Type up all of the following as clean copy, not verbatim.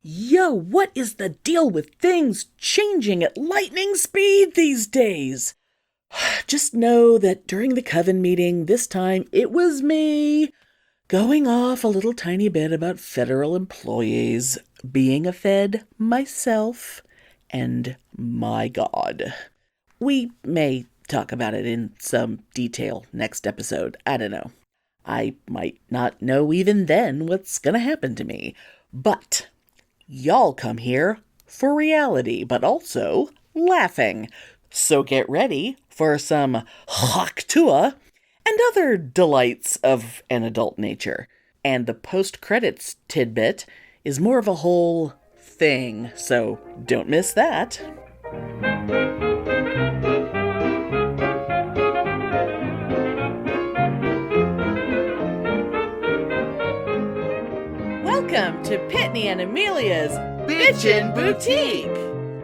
Yo, what is the deal with things changing at lightning speed these days? Just know that during the Coven meeting this time, it was me going off a little tiny bit about federal employees, being a Fed myself, and my God. We may talk about it in some detail next episode. I don't know. I might not know even then what's gonna happen to me. But y'all come here for reality, but also laughing. So get ready for some hawktuah and other delights of an adult nature. And the post-credits tidbit is more of a whole thing, so don't miss that. Welcome to Pitney and Amelia's Bitchin' Boutique.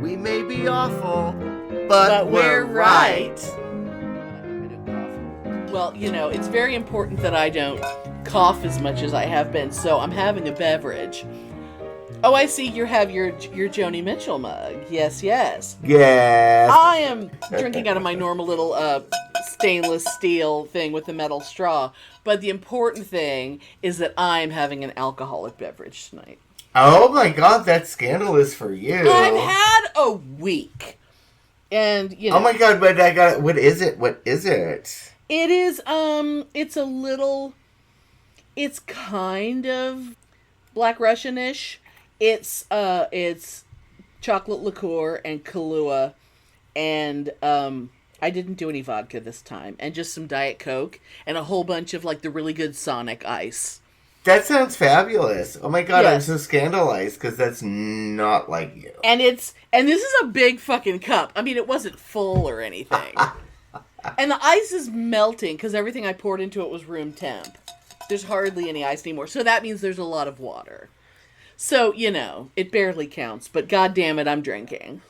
We may be awful, but we're right. right. Well, it's very important that I don't cough as much as I have been, so I'm having a beverage. Oh, I see you have your Joni Mitchell mug. Yes. Yes. I am drinking out of my normal little stainless steel thing with the metal straw. But the important thing is that I'm having an alcoholic beverage tonight. Oh my God, that's scandalous for you. I've had a week. And, Oh my God, but what is it? It is, it's kind of Black Russian-ish. It's chocolate liqueur and Kahlua, and I didn't do any vodka this time, and just some Diet Coke and a whole bunch of the really good Sonic ice. That sounds fabulous. Oh my God, Yes. I'm so scandalized because that's not like you. And this is a big fucking cup. I mean, it wasn't full or anything. And the ice is melting because everything I poured into it was room temp. There's hardly any ice anymore, so that means there's a lot of water. So, it barely counts, but goddamn it, I'm drinking.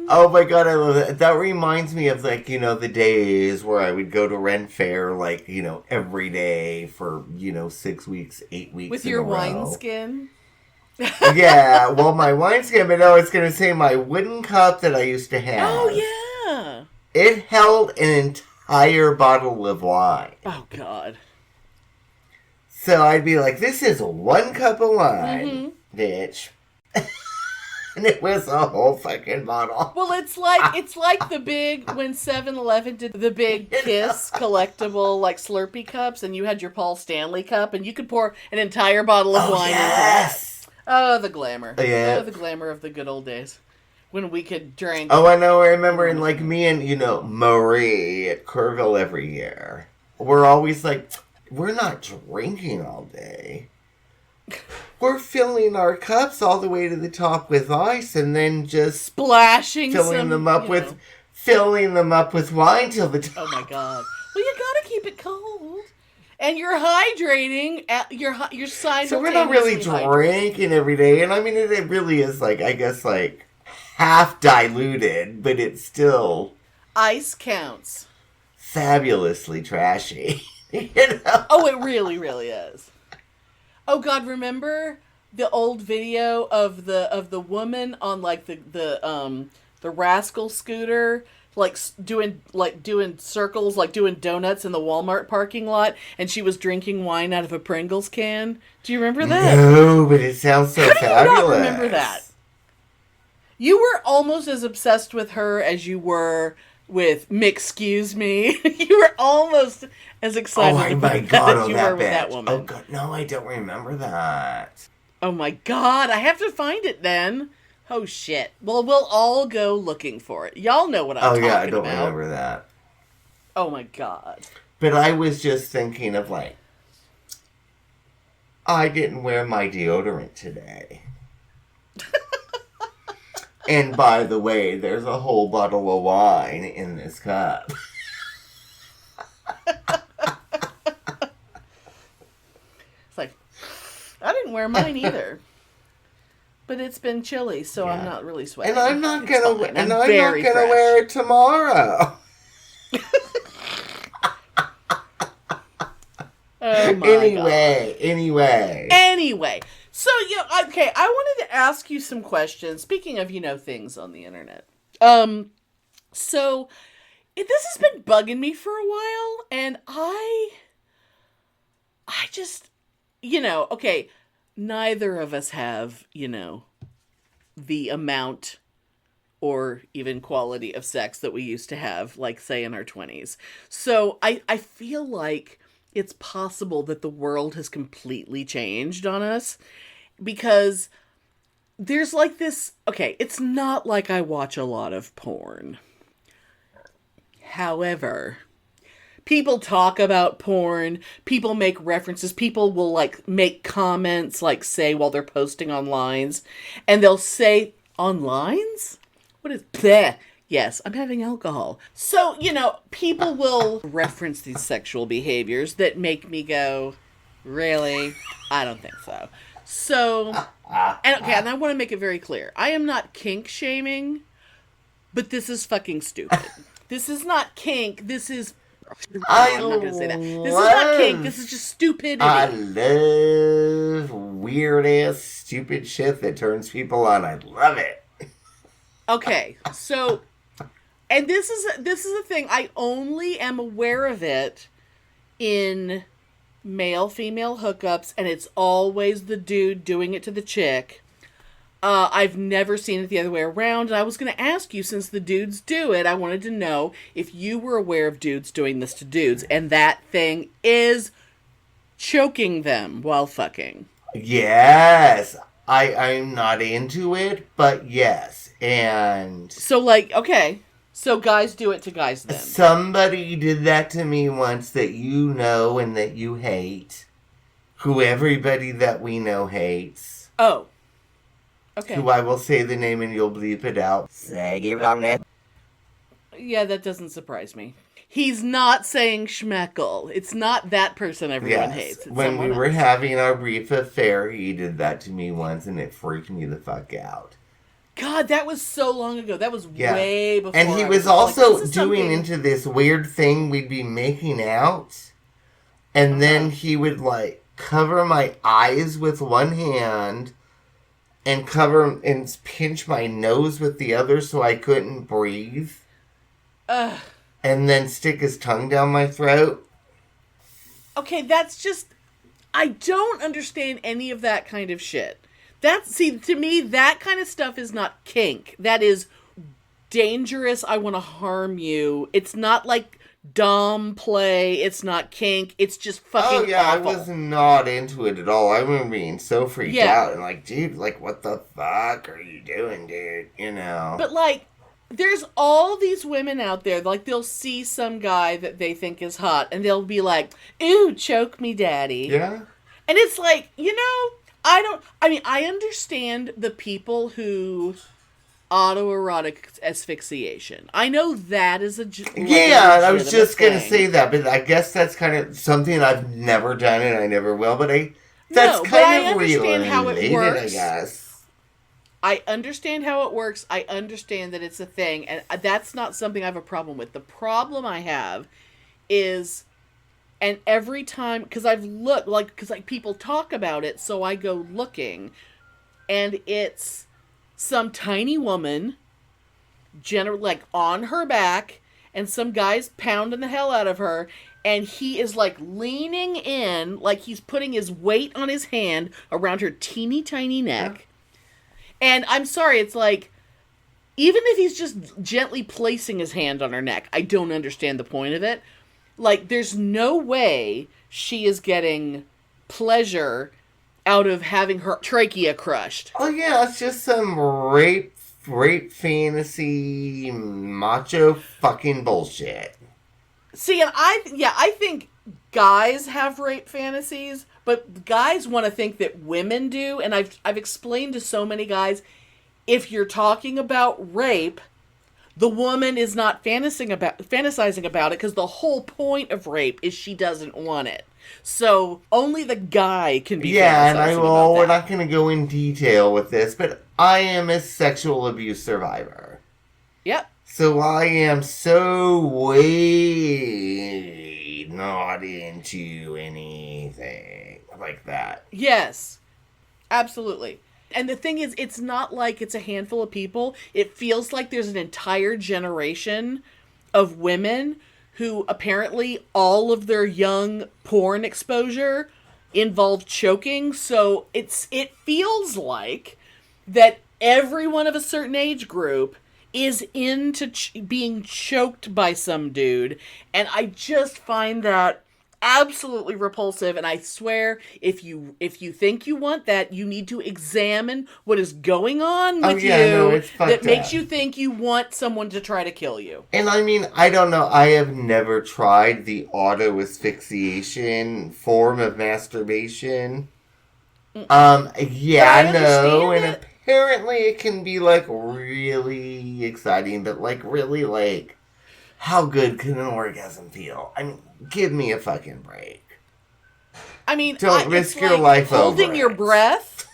Oh my God, I love it. That reminds me of the days where I would go to Ren Fair every day for 6 weeks, 8 weeks With in your a row. wineskin? Yeah, well, my wineskin, but no, it's going to say my wooden cup that I used to have. Oh, yeah. It held an entire bottle of wine. Oh, God. So I'd be like, this is one cup of wine, bitch. And it was a whole fucking bottle. Well, it's like the big, when 7-Eleven did the big Kiss collectible, Slurpee cups, and you had your Paul Stanley cup, and you could pour an entire bottle of wine into that. Oh, the glamour. Yeah. Oh, the glamour of the good old days. When we could drink. Oh, I know. I remember in me and, Marie at Kerrville every year. We're always we're not drinking all day. We're filling our cups all the way to the top with ice and then just splashing filling them up with wine till the top. Oh my God. Well, you gotta keep it cold. And you're hydrating. You're simultaneously So we're not really drinking every day. And I mean, it really is I guess half diluted, but it's still ice counts. Fabulously trashy. Oh, it really, really is. Oh God, remember the old video of the woman on the rascal scooter doing circles, doing donuts in the Walmart parking lot, and she was drinking wine out of a Pringles can? Do you remember that? No, but it sounds so fabulous. How do you not remember that? You were almost as obsessed with her as you were with Mixcuse Me. You were almost as excited as you were with that woman. Oh God, no, I don't remember that. Oh my God, I have to find it then. Oh shit. Well, we'll all go looking for it. Y'all know what I'm talking about. Oh yeah, I don't remember that. Oh my God. But I was just thinking of I didn't wear my deodorant today. And by the way, there's a whole bottle of wine in this cup. It's I didn't wear mine either. But it's been chilly, so yeah. I'm not really sweating. And I'm not gonna wear it tomorrow. Oh my God. Anyway. So, okay, I wanted to ask you some questions. Speaking of, things on the internet. So, this has been bugging me for a while, and I just, okay, neither of us have, the amount or even quality of sex that we used to have, like, say, in our 20s. So, I feel like it's possible that the world has completely changed on us, because there's like this, okay, it's not like I watch a lot of porn. However, people talk about porn, people make references, people will like make comments, like say while they're posting on lines, and they'll say, on lines? What is, bleh. Yes, I'm having alcohol. So, people will reference these sexual behaviors that make me go, really? I don't think so. So, and I want to make it very clear. I am not kink shaming, but this is fucking stupid. This is not kink. This is... I'm not going to say that. This is not kink. This is just stupidity. I love weird-ass, stupid shit that turns people on. I love it. Okay, so... And this is the thing. I only am aware of it in male-female hookups, and it's always the dude doing it to the chick. I've never seen it the other way around, and I was going to ask you, since the dudes do it, I wanted to know if you were aware of dudes doing this to dudes, and that thing is choking them while fucking. Yes. I'm not into it, but yes. And... So, like, okay... So guys do it to guys then. Somebody did that to me once that you know and that you hate. Who everybody that we know hates. Oh. Okay. Who I will say the name and you'll bleep it out. Yeah, that doesn't surprise me. He's not saying schmeckle. It's not that person everyone hates. It's when we were having our brief affair, he did that to me once and it freaked me the fuck out. God, that was so long ago. That was way before. And he was also doing into this weird thing. We'd be making out. And then he would, like, cover my eyes with one hand. And pinch my nose with the other so I couldn't breathe. And then stick his tongue down my throat. Okay, that's just... I don't understand any of that kind of shit. To me, that kind of stuff is not kink. That is dangerous. I want to harm you. It's not like dom play. It's not kink. It's just fucking awful. I was not into it at all. I remember being so freaked out. And like, dude, like, what the fuck are you doing, dude? But like, there's all these women out there, like, they'll see some guy that they think is hot, and they'll be like, ooh, choke me, daddy. Yeah. And it's like, I understand the people who autoerotic asphyxiation. I know that is I was just going to say that, but I guess that's kind of something I've never done and I never will, but I understand how it works. I guess. I understand how it works. I understand that it's a thing, and that's not something I have a problem with. The problem I have is... And every time, because I've looked, because people talk about it, so I go looking, and it's some tiny woman, on her back, and some guy's pounding the hell out of her, and he is, leaning in, like he's putting his weight on his hand around her teeny tiny neck. Yeah. And I'm sorry, it's like, even if he's just gently placing his hand on her neck, I don't understand the point of it. Like, there's no way she is getting pleasure out of having her trachea crushed. Oh, yeah, it's just some rape fantasy macho fucking bullshit. See, and I think guys have rape fantasies, but guys want to think that women do, and I've explained to so many guys, if you're talking about rape... The woman is not fantasizing about it because the whole point of rape is she doesn't want it. So only the guy can be fantasizing about that. We're not going to go in detail with this, but I am a sexual abuse survivor. Yep. So I am so way not into anything like that. Yes. Absolutely. And the thing is, it's not like it's a handful of people. It feels like there's an entire generation of women who apparently all of their young porn exposure involved choking. So it feels like that everyone of a certain age group is into being choked by some dude. And I just find that absolutely repulsive, and I swear if you think you want that, you need to examine what is going on with that makes you think you want someone to try to kill you. And I mean, I don't know, I have never tried the auto asphyxiation form of masturbation. Yeah, no, and apparently it can be like really exciting, but like really like, how good can an orgasm feel? I mean, give me a fucking break. I mean, don't risk your life holding over your it. breath,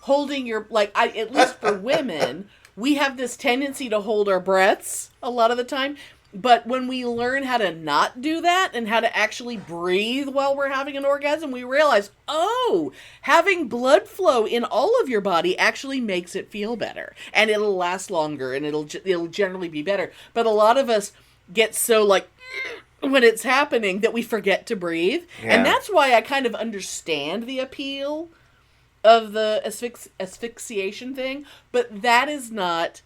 holding your, like, at least for women, we have this tendency to hold our breaths a lot of the time. But when we learn how to not do that and how to actually breathe while we're having an orgasm, we realize, oh, having blood flow in all of your body actually makes it feel better. And it'll last longer and it'll generally be better. But a lot of us get so like when it's happening that we forget to breathe. Yeah. And that's why I kind of understand the appeal of the asphyxiation thing. But that is not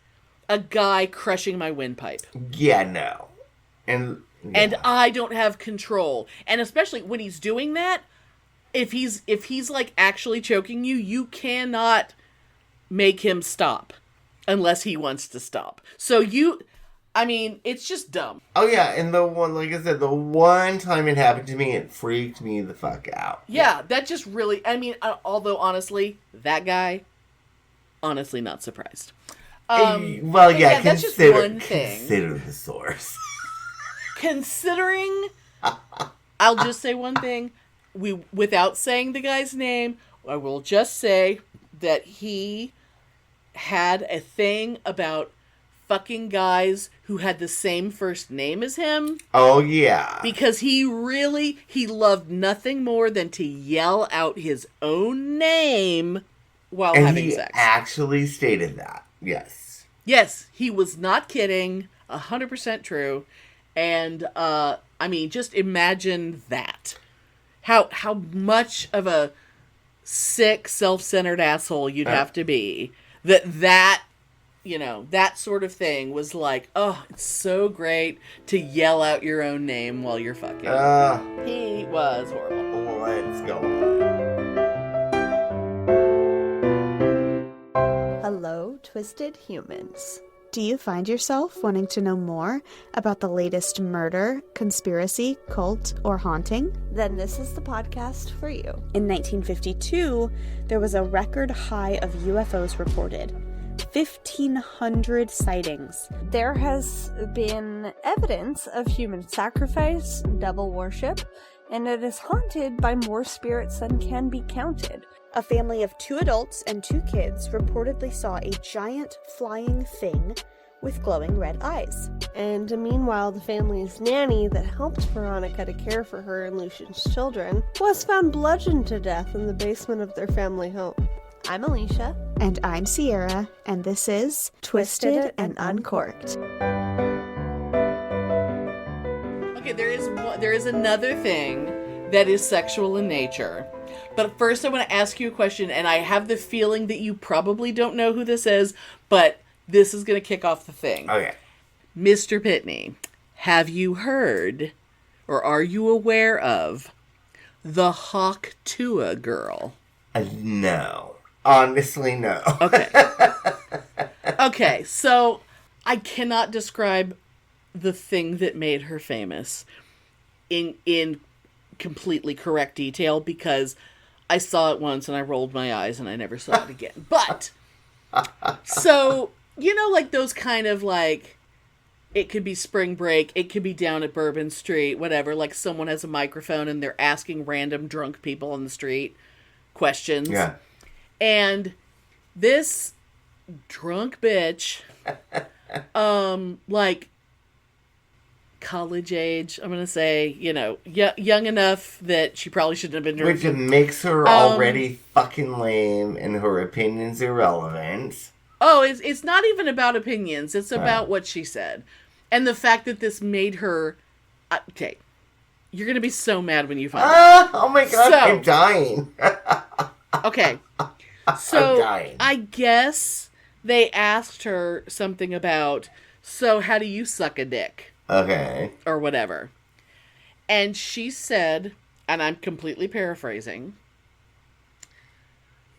a guy crushing my windpipe. Yeah, no. And I don't have control. And especially when he's doing that, if he's like actually choking you, you cannot make him stop unless he wants to stop. So I mean, it's just dumb. Oh yeah, and like I said, the one time it happened to me, it freaked me the fuck out. Yeah, that just really, I mean, although honestly, that guy, honestly not surprised. Well, yeah, that's just one thing. Consider the source. Considering, I'll just say one thing. Without saying the guy's name, I will just say that he had a thing about fucking guys who had the same first name as him. Oh, yeah. Because he loved nothing more than to yell out his own name while having sex. He actually stated that. Yes. Yes, he was not kidding. 100% true. And, I mean, just imagine that. How much of a sick, self-centered asshole you'd have to be that sort of thing was like, oh, it's so great to yell out your own name while you're fucking. He was horrible. Let's go on. Hello, twisted humans. Do you find yourself wanting to know more about the latest murder, conspiracy, cult, or haunting? Then this is the podcast for you. In 1952, there was a record high of UFOs reported. 1,500 sightings. There has been evidence of human sacrifice, devil worship, and it is haunted by more spirits than can be counted. A family of 2 adults and 2 kids reportedly saw a giant flying thing with glowing red eyes. And meanwhile, the family's nanny that helped Veronica to care for her and Lucian's children was found bludgeoned to death in the basement of their family home. I'm Alicia. And I'm Sierra, and this is Twisted and Uncorked. Okay, there is another thing that is sexual in nature. But first I want to ask you a question, and I have the feeling that you probably don't know who this is, but this is going to kick off the thing. Okay. Mr. Pitney, have you heard, or are you aware of, the hawktuah girl? No. Honestly, no. Okay. Okay, so I cannot describe the thing that made her famous in completely correct detail because I saw it once and I rolled my eyes and I never saw it again. But, so, like those kind of like, it could be spring break, it could be down at Bourbon Street, whatever, like someone has a microphone and they're asking random drunk people on the street questions. Yeah. And this drunk bitch, like, college age. I'm going to say, young enough that she probably shouldn't have been drinking. Which makes her already fucking lame and her opinions irrelevant. Oh, it's not even about opinions. It's about what she said. And the fact that this made her... okay. You're going to be so mad when you find out. Oh my god, I'm dying. Okay. So, I guess they asked her something about, so how do you suck a dick? Okay. Or whatever. And she said, and I'm completely paraphrasing,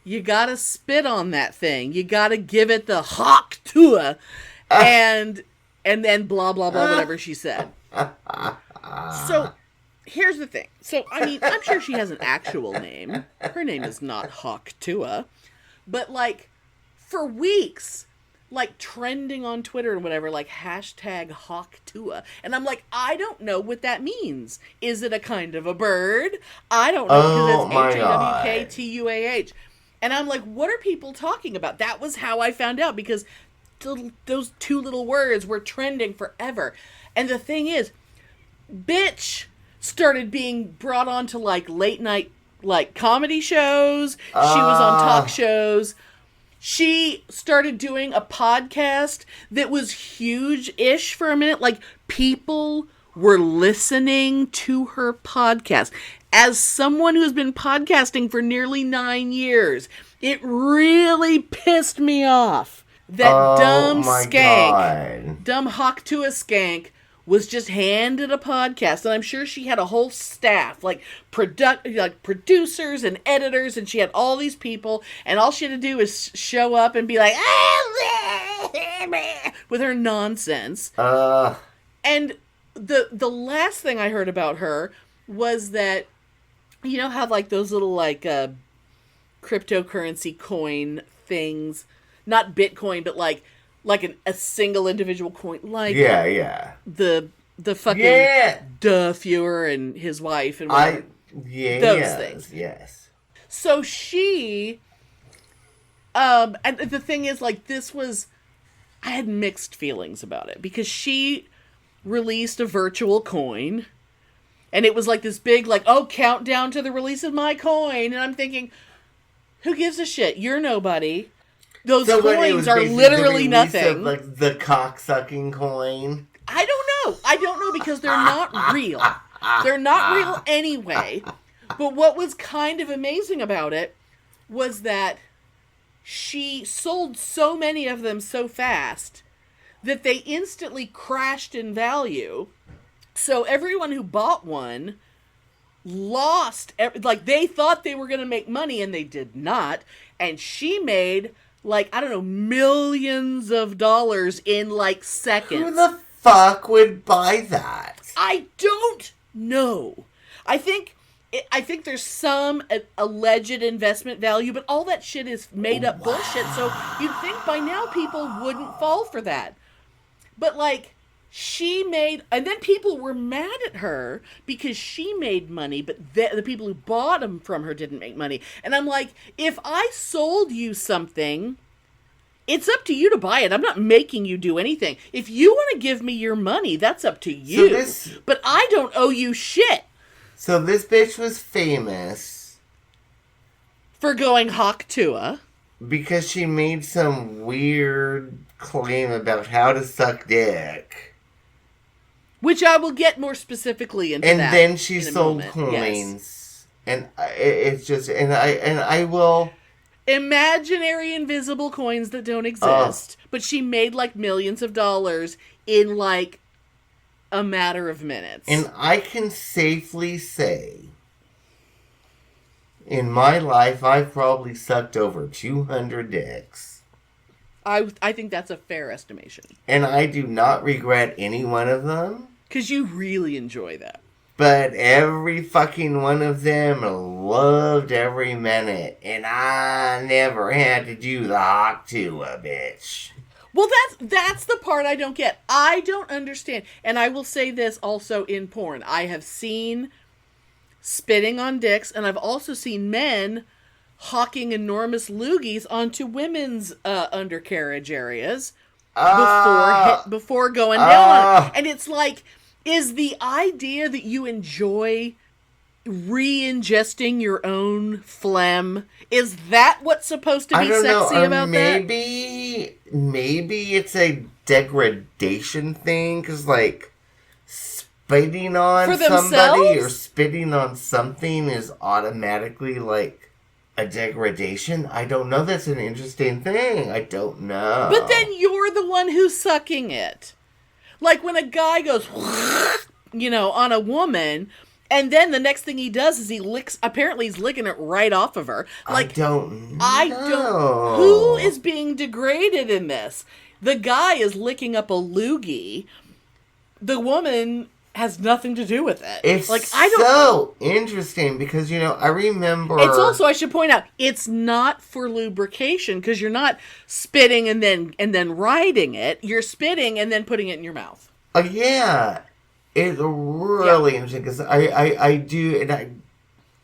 you gotta spit on that thing. You gotta give it the hawktuah. And then blah, blah, blah, whatever she said. So, here's the thing. So, I mean, I'm sure she has an actual name. Her name is not hawktuah. But, like, for weeks, like, trending on Twitter and whatever, like, hashtag hawktuah. And I'm like, I don't know what that means. Is it a kind of a bird? I don't know, because it's hawktuah. And I'm like, what are people talking about? That was how I found out, because those two little words were trending forever. And the thing is, bitch started being brought on to, like, late night, like, comedy shows. She was on talk shows. She started doing a podcast that was huge-ish for a minute. Like, people were listening to her podcast. As someone who's been podcasting for nearly 9 years, it really pissed me off that dumb hawktuah skank was just handed a podcast, and I'm sure she had a whole staff, like producers and editors, and she had all these people, and all she had to do is show up and be like, with her nonsense. And the last thing I heard about her was that, you know how, like, those little, like, cryptocurrency coin things, not Bitcoin, but like a single individual coin, like the fucking Duh Fuhrer and his wife and whatever. Those things. Yes. So she, and the thing is, like, I had mixed feelings about it, because she released a virtual coin, and it was like this big, like, countdown to the release of my coin, and I'm thinking, who gives a shit? You're nobody. Those coins are literally nothing. Of, like, the cock-sucking coin. I don't know, because they're not real. They're not real anyway. But what was kind of amazing about it was that she sold so many of them so fast that they instantly crashed in value. So everyone who bought one lost, like, they thought they were going to make money, and they did not. And she made, like, I don't know, millions of dollars in, like, seconds. Who the fuck would buy that? I don't know. I think there's some alleged investment value, but all that shit is made up bullshit. So you'd think by now people wouldn't fall for that. But, like, she made, and then people were mad at her because she made money, but the people who bought them from her didn't make money. And I'm like, if I sold you something, it's up to you to buy it. I'm not making you do anything. If you want to give me your money, that's up to you. But I don't owe you shit. So this bitch was famous for going hawktuah, because she made some weird claim about how to suck dick. Which I will get more specifically into. And then she sold coins. Yes. And it's just, and I will... imaginary invisible coins that don't exist. But she made, like, millions of dollars in, like, a matter of minutes. And I can safely say, in my life, I've probably sucked over 200 dicks. I think that's a fair estimation. And I do not regret any one of them. Because you really enjoy that. But every fucking one of them loved every minute. And I never had to do the hawktuah, bitch. Well, that's the part I don't get. I don't understand. And I will say this also in porn. I have seen spitting on dicks, and I've also seen men hawking enormous loogies onto women's undercarriage areas before going down on it. And it's like, Is the idea that you enjoy re-ingesting your own phlegm, is that what's supposed to be sexy about that? Maybe it's a degradation thing, because, like, spitting on somebody or spitting on something is automatically, like, a degradation? I don't know. That's an interesting thing. I don't know. But then you're the one who's sucking it. Like when a guy goes, on a woman, and then the next thing he does is apparently he's licking it right off of her. Like, I don't know. Who is being degraded in this? The guy is licking up a loogie. The woman has nothing to do with it. It's so interesting because, I remember... It's also, I should point out, it's not for lubrication because you're not spitting and then riding it. You're spitting and then putting it in your mouth. Yeah. It's really interesting because I do...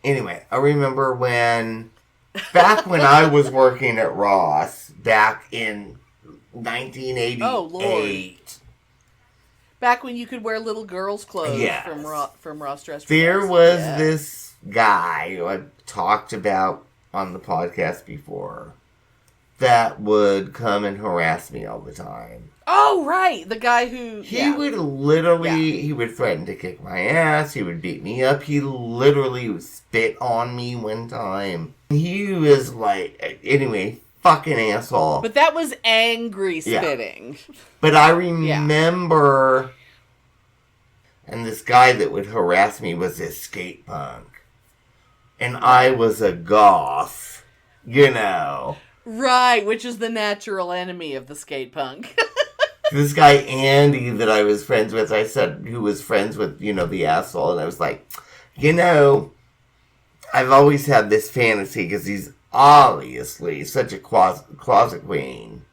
Anyway, I remember back when I was working at Ross, back in 1988... Oh, Lord. Back when you could wear little girls' clothes from Ross Dress for There Less. was this guy who I talked about on the podcast before that would come and harass me all the time. Oh, right. The guy who... He would literally... He would threaten to kick my ass. He would beat me up. He literally would spit on me one time. He was like... Anyway... Fucking asshole. But that was angry spitting. Yeah. But I remember, and this guy that would harass me was this skate punk. And I was a goth, Right, which is the natural enemy of the skate punk. This guy, Andy, that I was friends with, I said, who was friends with, the asshole. And I was like, I've always had this fantasy because he's obviously such a closet queen.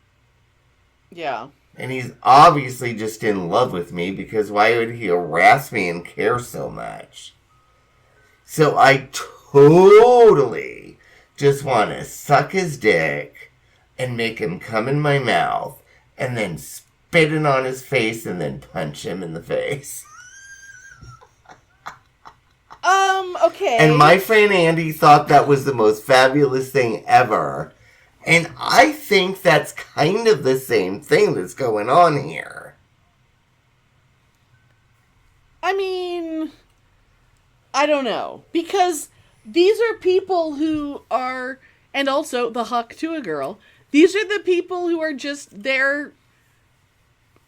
Yeah. And he's obviously just in love with me because why would he harass me and care so much? So I totally just want to suck his dick and make him come in my mouth and then spit it on his face and then punch him in the face. Okay. And my friend Andy thought that was the most fabulous thing ever. And I think that's kind of the same thing that's going on here. I mean, I don't know. Because these are people who are, and also the hawktuah girl, these are the people who are just there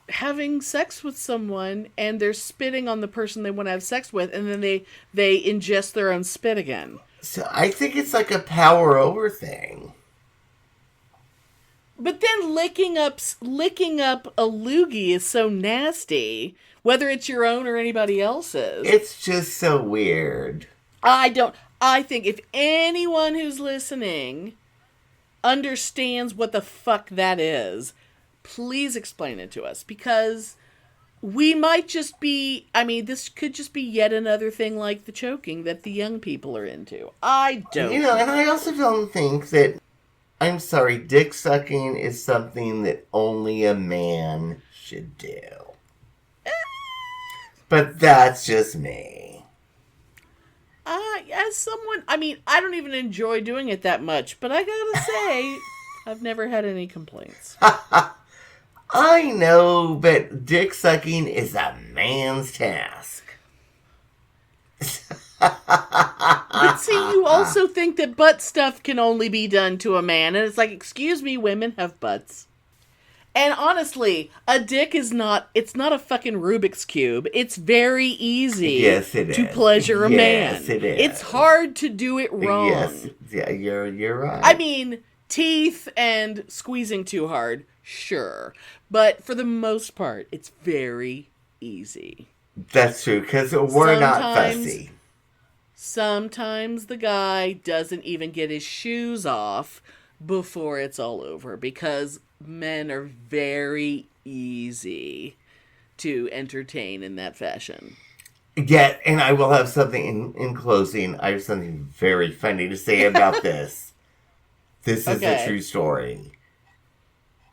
having sex with someone and they're spitting on the person they want to have sex with and then they ingest their own spit again. So I think it's like a power over thing. But then licking up a loogie is so nasty, whether it's your own or anybody else's. It's just so weird. I think if anyone who's listening understands what the fuck that is, please explain it to us, because we might just be, this could just be yet another thing like the choking that the young people are into. I don't know. And I also don't think that, I'm sorry, dick sucking is something that only a man should do. But that's just me. As someone, I don't even enjoy doing it that much, but I gotta say, I've never had any complaints. I know, but dick sucking is a man's task. But see, you also think that butt stuff can only be done to a man, and it's like, excuse me, women have butts. And honestly, a dick it's not a fucking Rubik's Cube. It's very easy to pleasure a man. Yes, it is. It's hard to do it wrong. Yes, yeah, you're right. Teeth and squeezing too hard, sure. But for the most part, it's very easy. That's true, because we're not fussy. Sometimes the guy doesn't even get his shoes off before it's all over, because men are very easy to entertain in that fashion. Yeah, and I will have something in closing. I have something very funny to say about this. This is a true story.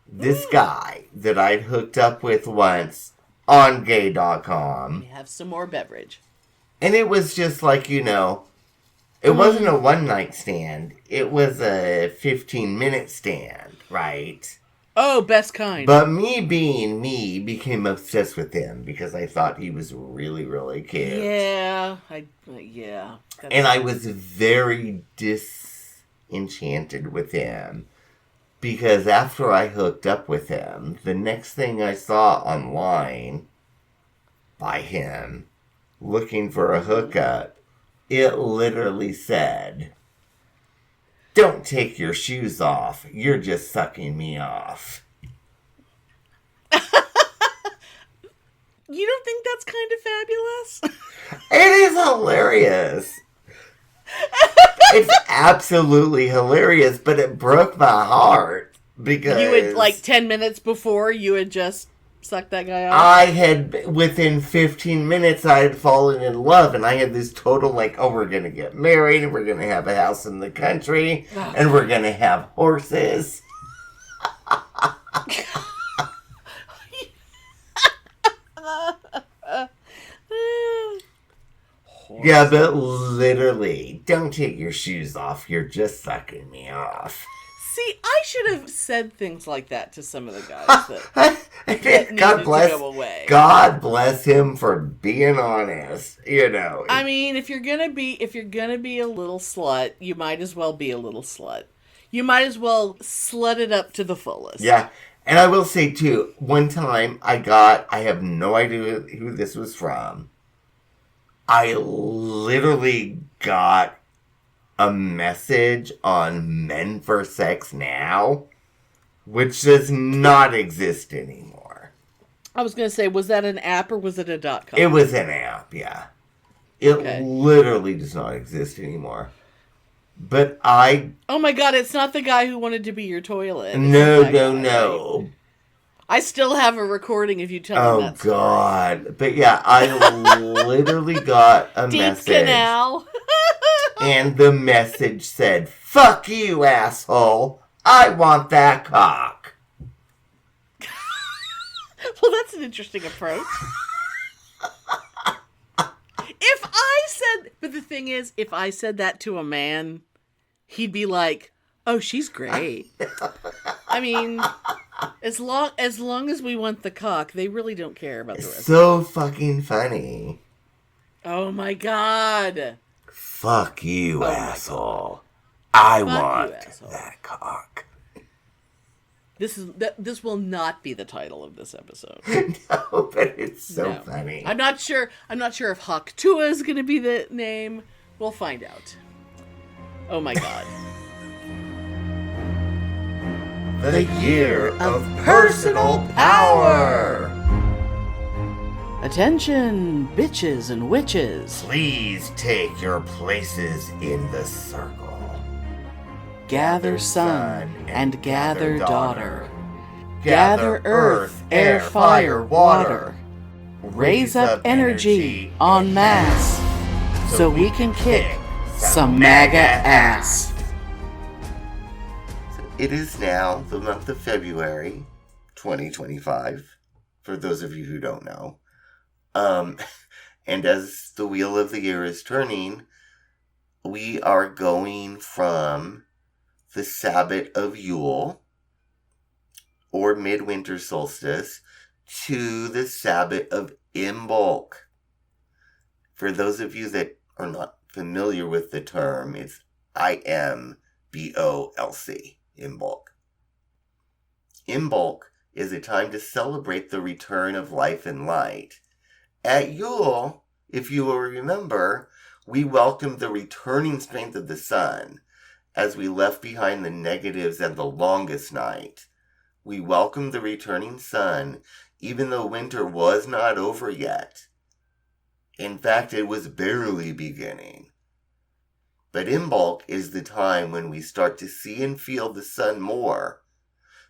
This guy that I'd hooked up with once on gay.com. We have some more beverage. And it was just like, it wasn't a one-night stand. It was a 15-minute stand, right? Oh, best kind. But me being me became obsessed with him because I thought he was really, really cute. Yeah. And I was very disenchanted with him because after I hooked up with him, the next thing I saw online by him looking for a hookup, it literally said, "Don't take your shoes off. You're just sucking me off." You don't think that's kind of fabulous? It is hilarious. It's absolutely hilarious, but it broke my heart because You had, 10 minutes before, you had just sucked that guy off? I had, within 15 minutes, I had fallen in love, and I had this total, we're gonna get married, and we're gonna have a house in the country, and we're gonna have horses. Yeah, but literally, don't take your shoes off. You're just sucking me off. See, I should have said things like that to some of the guys that needed to go away. God bless him for being honest. I mean, if you're gonna be a little slut, you might as well be a little slut. You might as well slut it up to the fullest. Yeah, and I will say too, one time I have no idea who this was from. I literally got a message on Men for Sex Now, which does not exist anymore. I was going to say, was that an app or was it a .com? It was an app, yeah. It literally does not exist anymore. But Oh my god, it's not the guy who wanted to be your toilet. No. I still have a recording of you telling that story. Oh, God. But yeah, I literally got a message. Deep canal. And the message said, "Fuck you, asshole. I want that cock." Well, that's an interesting approach. But the thing is, if I said that to a man, he'd be like, "Oh, she's great." I mean, as long as we want the cock, they really don't care about the rest. So fucking funny. Oh my god. Fuck you, asshole. I want that cock. This will not be the title of this episode. No, but it's so funny. I'm not sure if hawktuah is going to be the name. We'll find out. Oh my god. The year of personal power. Attention, bitches and witches. Please take your places in the circle. Gather son and gather daughter. Gather earth, air, fire, water. Raise up energy en masse so we can kick some MAGA ass. It is now the month of February 2025, for those of you who don't know. And as the wheel of the year is turning, we are going from the Sabbath of Yule, or midwinter solstice, to the Sabbath of Imbolc. For those of you that are not familiar with the term, it's Imbolc, Imbolc. Imbolc is a time to celebrate the return of life and light. At Yule, if you will remember, we welcomed the returning strength of the sun as we left behind the negatives and the longest night. We welcomed the returning sun even though winter was not over yet. In fact, it was barely beginning. But Imbolc is the time when we start to see and feel the sun more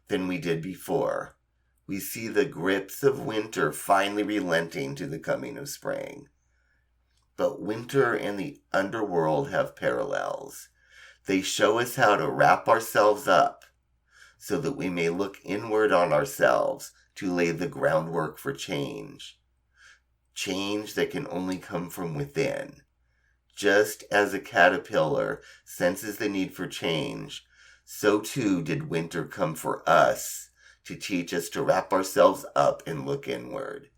than we did before. We see the grips of winter finally relenting to the coming of spring. But winter and the underworld have parallels. They show us how to wrap ourselves up so that we may look inward on ourselves to lay the groundwork for change. Change that can only come from within. Just as a caterpillar senses the need for change, so too did winter come for us to teach us to wrap ourselves up and look inward.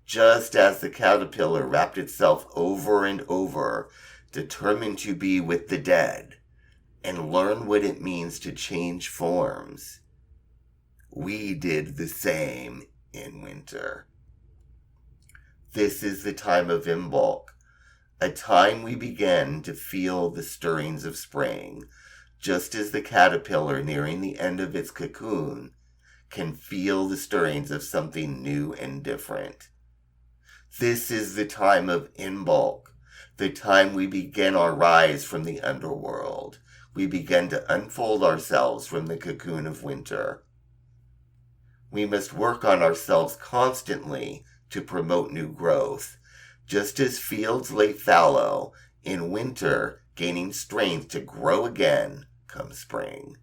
Just as the caterpillar wrapped itself over and over, determined to be with the dead, and learn what it means to change forms, we did the same in winter. This is the time of Imbolc, a time we begin to feel the stirrings of spring, just as the caterpillar nearing the end of its cocoon can feel the stirrings of something new and different. This is the time of Imbolc, the time we begin our rise from the underworld. We begin to unfold ourselves from the cocoon of winter. We must work on ourselves constantly to promote new growth, just as fields lay fallow in winter, gaining strength to grow again come spring.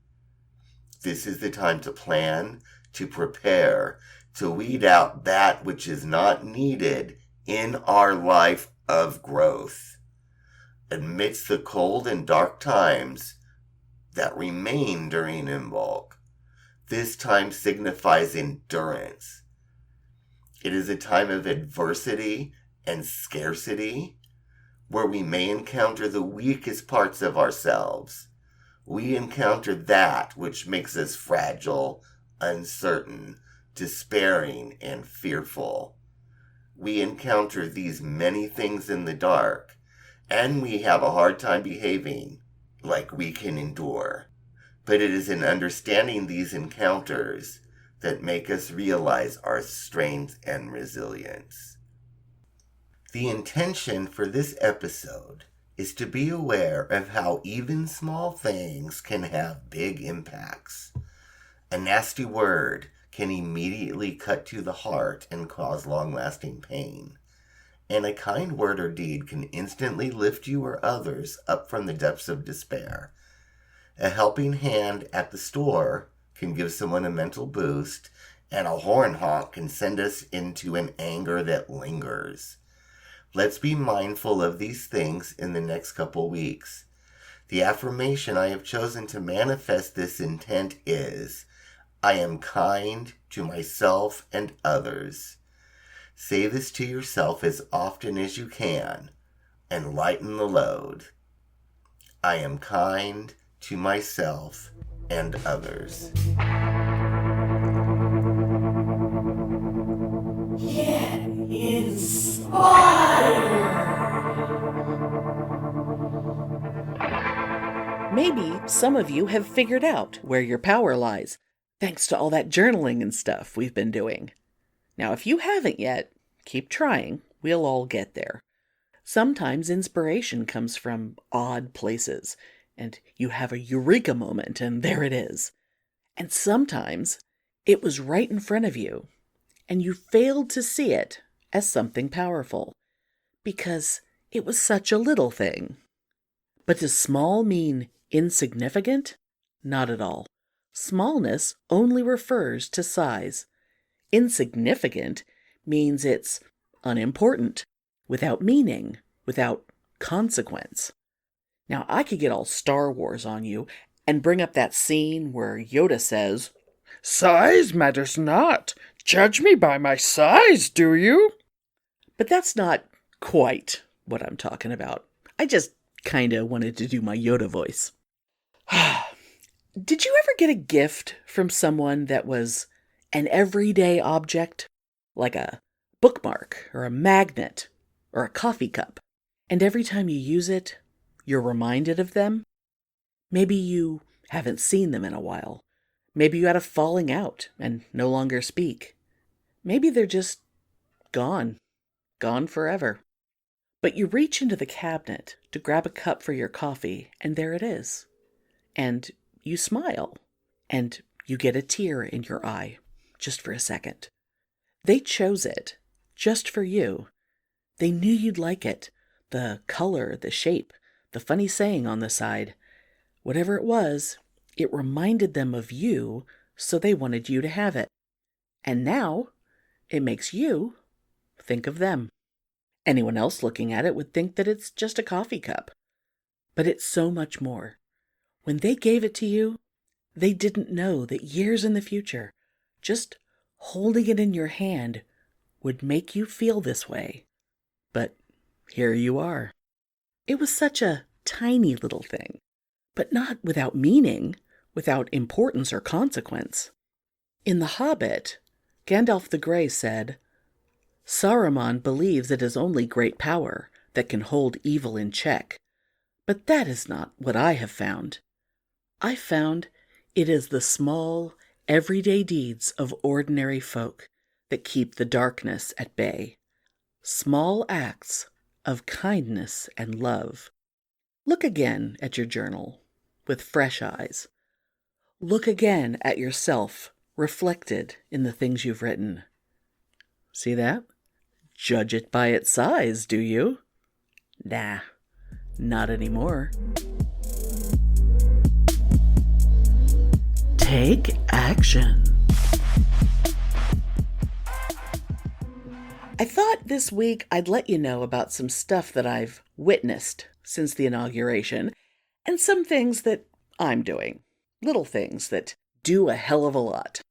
This is the time to plan, to prepare, to weed out that which is not needed in our life of growth. Amidst the cold and dark times that remain during Imbolc, this time signifies endurance. It is a time of adversity and scarcity, where we may encounter the weakest parts of ourselves. We encounter that which makes us fragile, uncertain, despairing, and fearful. We encounter these many things in the dark, and we have a hard time behaving like we can endure. But it is in understanding these encounters that make us realize our strength and resilience. The intention for this episode is to be aware of how even small things can have big impacts. A nasty word can immediately cut to the heart and cause long-lasting pain. And a kind word or deed can instantly lift you or others up from the depths of despair. A helping hand at the store can give someone a mental boost, and a horn honk can send us into an anger that lingers. Let's be mindful of these things in the next couple weeks. The affirmation I have chosen to manifest this intent is, I am kind to myself and others. Say this to yourself as often as you can and lighten the load. I am kind to myself and others. Get inspired! Maybe some of you have figured out where your power lies, thanks to all that journaling and stuff we've been doing. Now, if you haven't yet, keep trying. We'll all get there. Sometimes inspiration comes from odd places, and you have a eureka moment, and there it is. And sometimes it was right in front of you, and you failed to see it as something powerful, because it was such a little thing. But does small mean insignificant? Not at all. Smallness only refers to size. Insignificant means it's unimportant, without meaning, without consequence. Now, I could get all Star Wars on you and bring up that scene where Yoda says, "Size matters not. Judge me by my size, do you?" But that's not quite what I'm talking about. I just kind of wanted to do my Yoda voice. Did you ever get a gift from someone that was an everyday object, like a bookmark or a magnet or a coffee cup, and every time you use it, you're reminded of them? Maybe you haven't seen them in a while. Maybe you had a falling out and no longer speak. Maybe they're just gone forever. But you reach into the cabinet to grab a cup for your coffee, and there it is. And you smile, and you get a tear in your eye, just for a second. They chose it, just for you. They knew you'd like it. The color, the shape, the funny saying on the side. Whatever it was, it reminded them of you, so they wanted you to have it. And now it makes you think of them. Anyone else looking at it would think that it's just a coffee cup. But it's so much more. When they gave it to you, they didn't know that years in the future, just holding it in your hand would make you feel this way. But here you are. It was such a tiny little thing, but not without meaning, without importance or consequence. In The Hobbit, Gandalf the Grey said, "Saruman believes it is only great power that can hold evil in check, but that is not what I have found. I found it is the small, everyday deeds of ordinary folk that keep the darkness at bay. Small acts of kindness and love." Look again at your journal with fresh eyes. Look again at yourself reflected in the things you've written. See that? Judge it by its size, do you? Nah, not anymore. Take action. I thought this week I'd let you know about some stuff that I've witnessed since the inauguration, and some things that I'm doing. Little things that do a hell of a lot.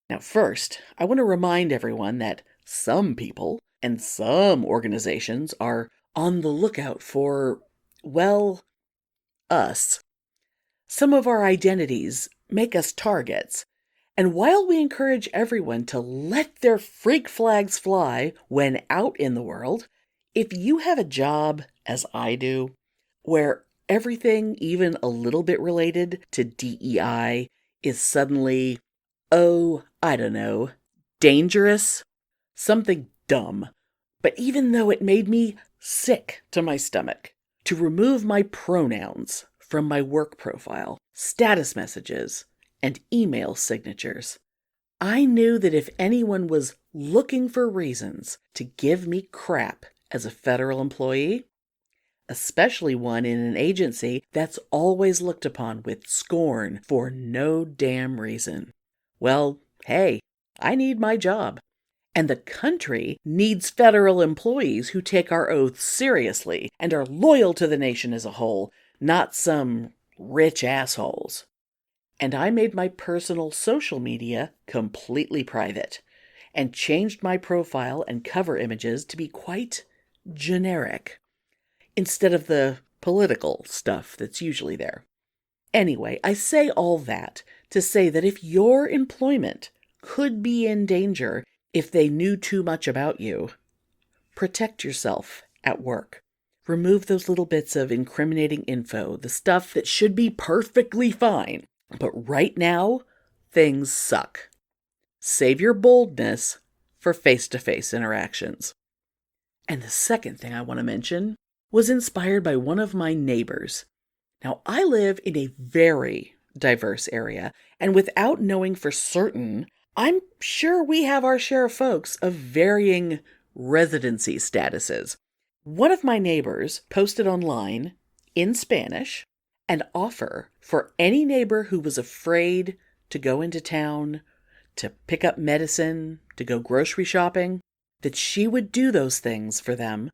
Now first, I want to remind everyone that some people and some organizations are on the lookout for, well, us. Some of our identities make us targets. And while we encourage everyone to let their freak flags fly when out in the world, if you have a job, as I do, where everything, even a little bit related to DEI, is suddenly, I don't know, dangerous, something dumb, but even though it made me sick to my stomach to remove my pronouns from my work profile, status messages, and email signatures, I knew that if anyone was looking for reasons to give me crap as a federal employee, especially one in an agency that's always looked upon with scorn for no damn reason, well, hey, I need my job. And the country needs federal employees who take our oaths seriously and are loyal to the nation as a whole, not some rich assholes. And I made my personal social media completely private and changed my profile and cover images to be quite generic instead of the political stuff that's usually there. Anyway, I say all that to say that if your employment could be in danger if they knew too much about you, protect yourself at work. Remove those little bits of incriminating info, the stuff that should be perfectly fine. But right now, things suck. Save your boldness for face-to-face interactions. And the second thing I want to mention was inspired by one of my neighbors. Now, I live in a very diverse area, and without knowing for certain, I'm sure we have our share of folks of varying residency statuses. One of my neighbors posted online in Spanish an offer for any neighbor who was afraid to go into town, to pick up medicine, to go grocery shopping, that she would do those things for them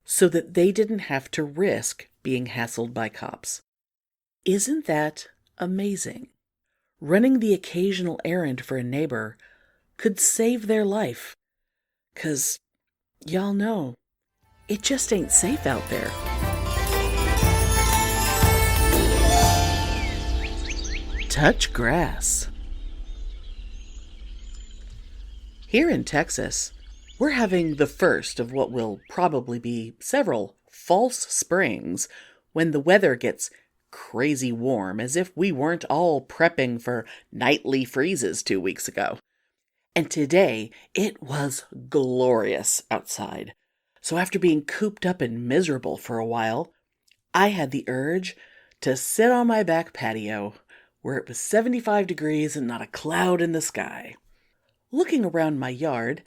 so that they didn't have to risk being hassled by cops. Isn't that amazing? Running the occasional errand for a neighbor could save their life. 'Cause y'all know, it just ain't safe out there. Touch grass. Here in Texas, we're having the first of what will probably be several false springs when the weather gets crazy warm, as if we weren't all prepping for nightly freezes 2 weeks ago. And today, it was glorious outside. So after being cooped up and miserable for a while, I had the urge to sit on my back patio where it was 75 degrees and not a cloud in the sky. Looking around my yard,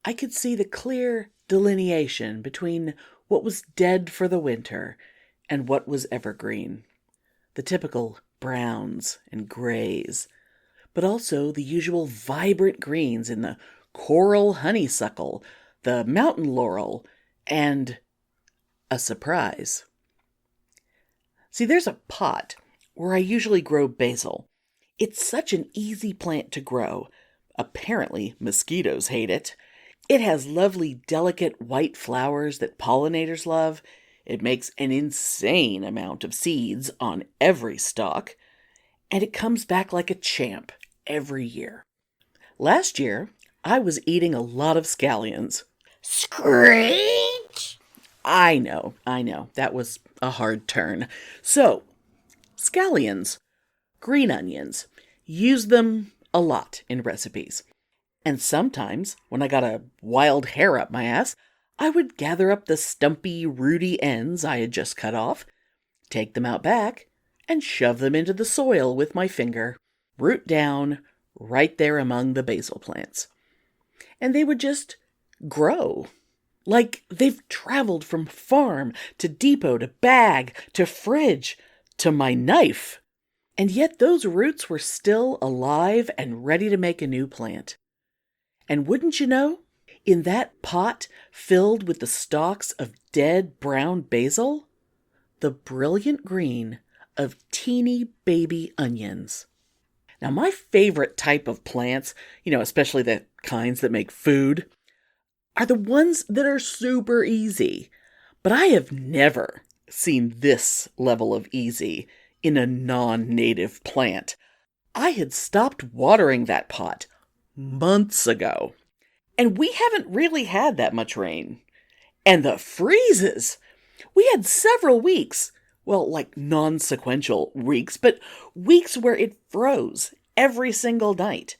I could see the clear delineation between what was dead for the winter and what was evergreen. The typical browns and grays. but also the usual vibrant greens in the coral honeysuckle, the mountain laurel, and a surprise. See, there's a pot where I usually grow basil. It's such an easy plant to grow. Apparently, mosquitoes hate it. It has lovely, delicate white flowers that pollinators love. It makes an insane amount of seeds on every stalk. And it comes back like a champ every year. Last year, I was eating a lot of scallions. Screech! I know. That was a hard turn. So, scallions, green onions, use them a lot in recipes. And sometimes, when I got a wild hair up my ass, I would gather up the stumpy, rooty ends I had just cut off, take them out back, and shove them into the soil with my finger, root down, right there among the basil plants. And they would just grow. Like they've traveled from farm to depot to bag to fridge to my knife. And yet those roots were still alive and ready to make a new plant. And wouldn't you know, in that pot filled with the stalks of dead brown basil, the brilliant green of teeny baby onions. Now, my favorite type of plants, especially the kinds that make food, are the ones that are super easy. But I have never seen this level of easy in a non-native plant. I had stopped watering that pot months ago. And we haven't really had that much rain. And the freezes! We had several weeks, well, like non-sequential weeks, but weeks where it froze every single night.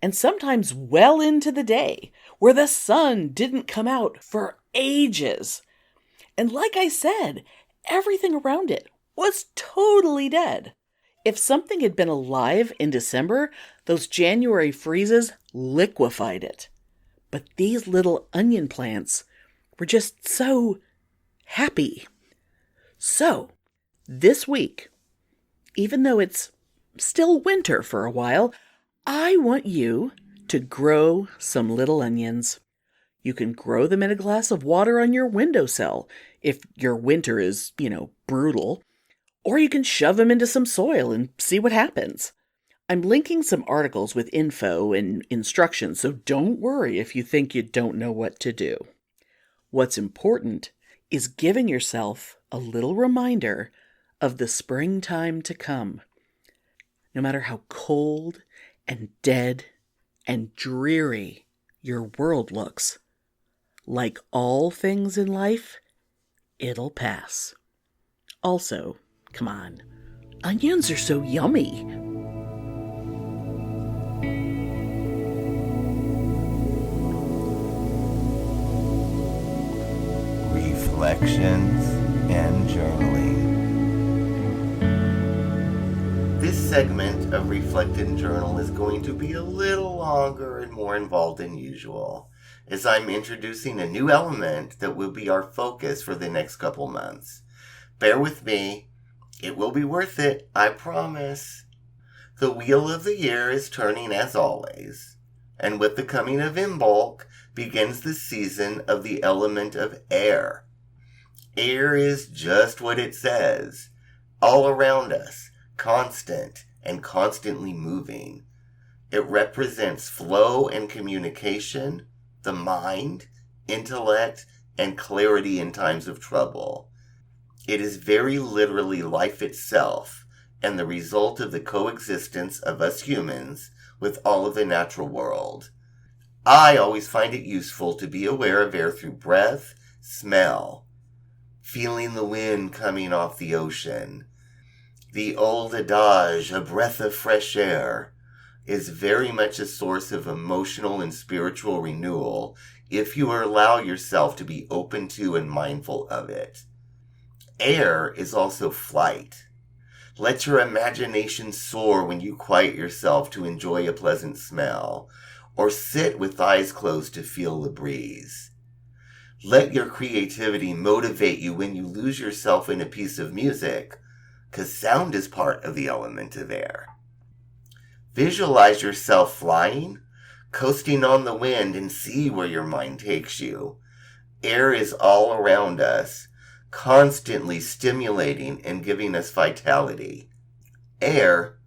And sometimes well into the day, where the sun didn't come out for ages. And like I said, everything around it was totally dead. If something had been alive in December, those January freezes liquefied it. But these little onion plants were just so happy. So, this week, even though it's still winter for a while, I want you to grow some little onions. You can grow them in a glass of water on your windowsill if your winter is, brutal. Or you can shove them into some soil and see what happens. I'm linking some articles with info and instructions, so don't worry if you think you don't know what to do. What's important is giving yourself a little reminder of the springtime to come. No matter how cold and dead and dreary your world looks, like all things in life, it'll pass. Also, come on, onions are so yummy. Reflections and journaling. This segment of Reflect and Journal is going to be a little longer and more involved than usual, as I'm introducing a new element that will be our focus for the next couple months. Bear with me. It will be worth it, I promise. The wheel of the year is turning as always, and with the coming of Imbolc begins the season of the element of air. Air is just what it says, all around us, constant and constantly moving. It represents flow and communication, the mind, intellect, and clarity in times of trouble. It is very literally life itself and the result of the coexistence of us humans with all of the natural world. I always find it useful to be aware of air through breath, smell, feeling the wind coming off the ocean. The old adage, a breath of fresh air, is very much a source of emotional and spiritual renewal if you allow yourself to be open to and mindful of it. Air is also flight. Let your imagination soar when you quiet yourself to enjoy a pleasant smell, or sit with eyes closed to feel the breeze. Let your creativity motivate you when you lose yourself in a piece of music, because sound is part of the element of air. Visualize yourself flying, coasting on the wind, and see where your mind takes you. Air is all around us, constantly stimulating and giving us vitality. Air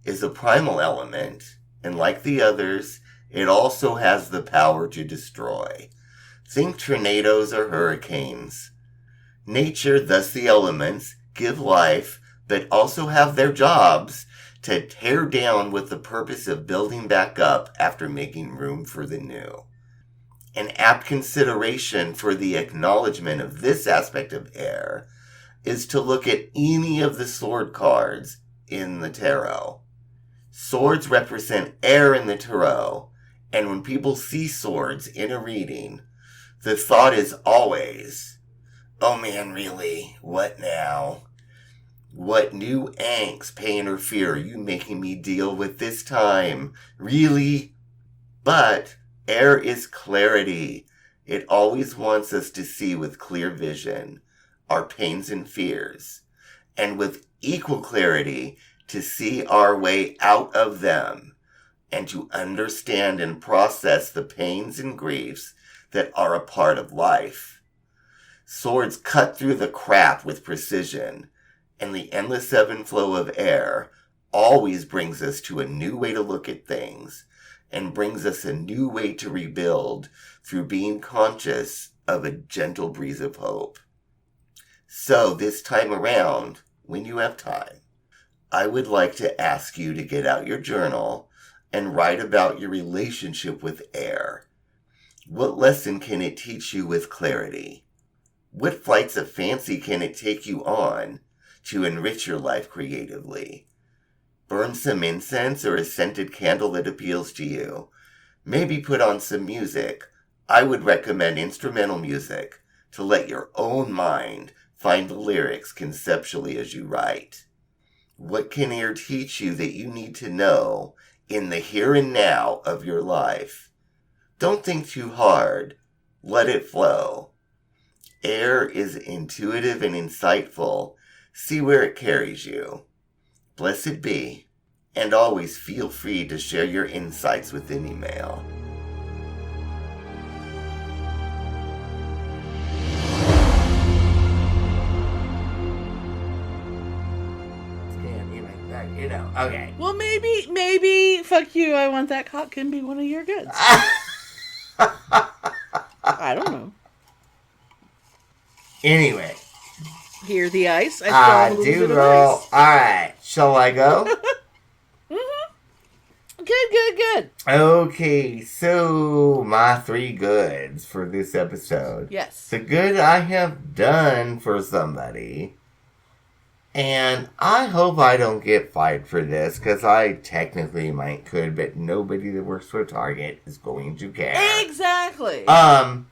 is a primal element, and like the others, it also has the power to destroy. Think tornadoes or hurricanes. Nature, thus the elements, give life, but also have their jobs to tear down with the purpose of building back up after making room for the new. An apt consideration for the acknowledgement of this aspect of air is to look at any of the sword cards in the tarot. Swords represent air in the tarot, and when people see swords in a reading, the thought is always, oh man, really? What now? What new angst, pain, or fear are you making me deal with this time? Really? But air is clarity. It always wants us to see with clear vision our pains and fears, and with equal clarity to see our way out of them, and to understand and process the pains and griefs that are a part of life. Swords cut through the crap with precision, and the endless ebb and flow of air always brings us to a new way to look at things, and brings us a new way to rebuild through being conscious of a gentle breeze of hope. So this time around, when you have time, I would like to ask you to get out your journal and write about your relationship with air. What lesson can it teach you with clarity? What flights of fancy can it take you on to enrich your life creatively? Burn some incense or a scented candle that appeals to you. Maybe put on some music. I would recommend instrumental music to let your own mind find the lyrics conceptually as you write. What can air teach you that you need to know in the here and now of your life? Don't think too hard. Let it flow. Air is intuitive and insightful. See where it carries you. Blessed be, and always feel free to share your insights with an email. Okay. Well, maybe, fuck you, I want that cock can be one of your goods. I don't know. Anyway. Hear the ice? I still have a little bit of ice. Alright, shall I go? Mm-hmm. Good. Okay, so my 3 goods for this episode. Yes. The good I have done for somebody. And I hope I don't get fired for this, because I technically could, but nobody that works for Target is going to care. Exactly. I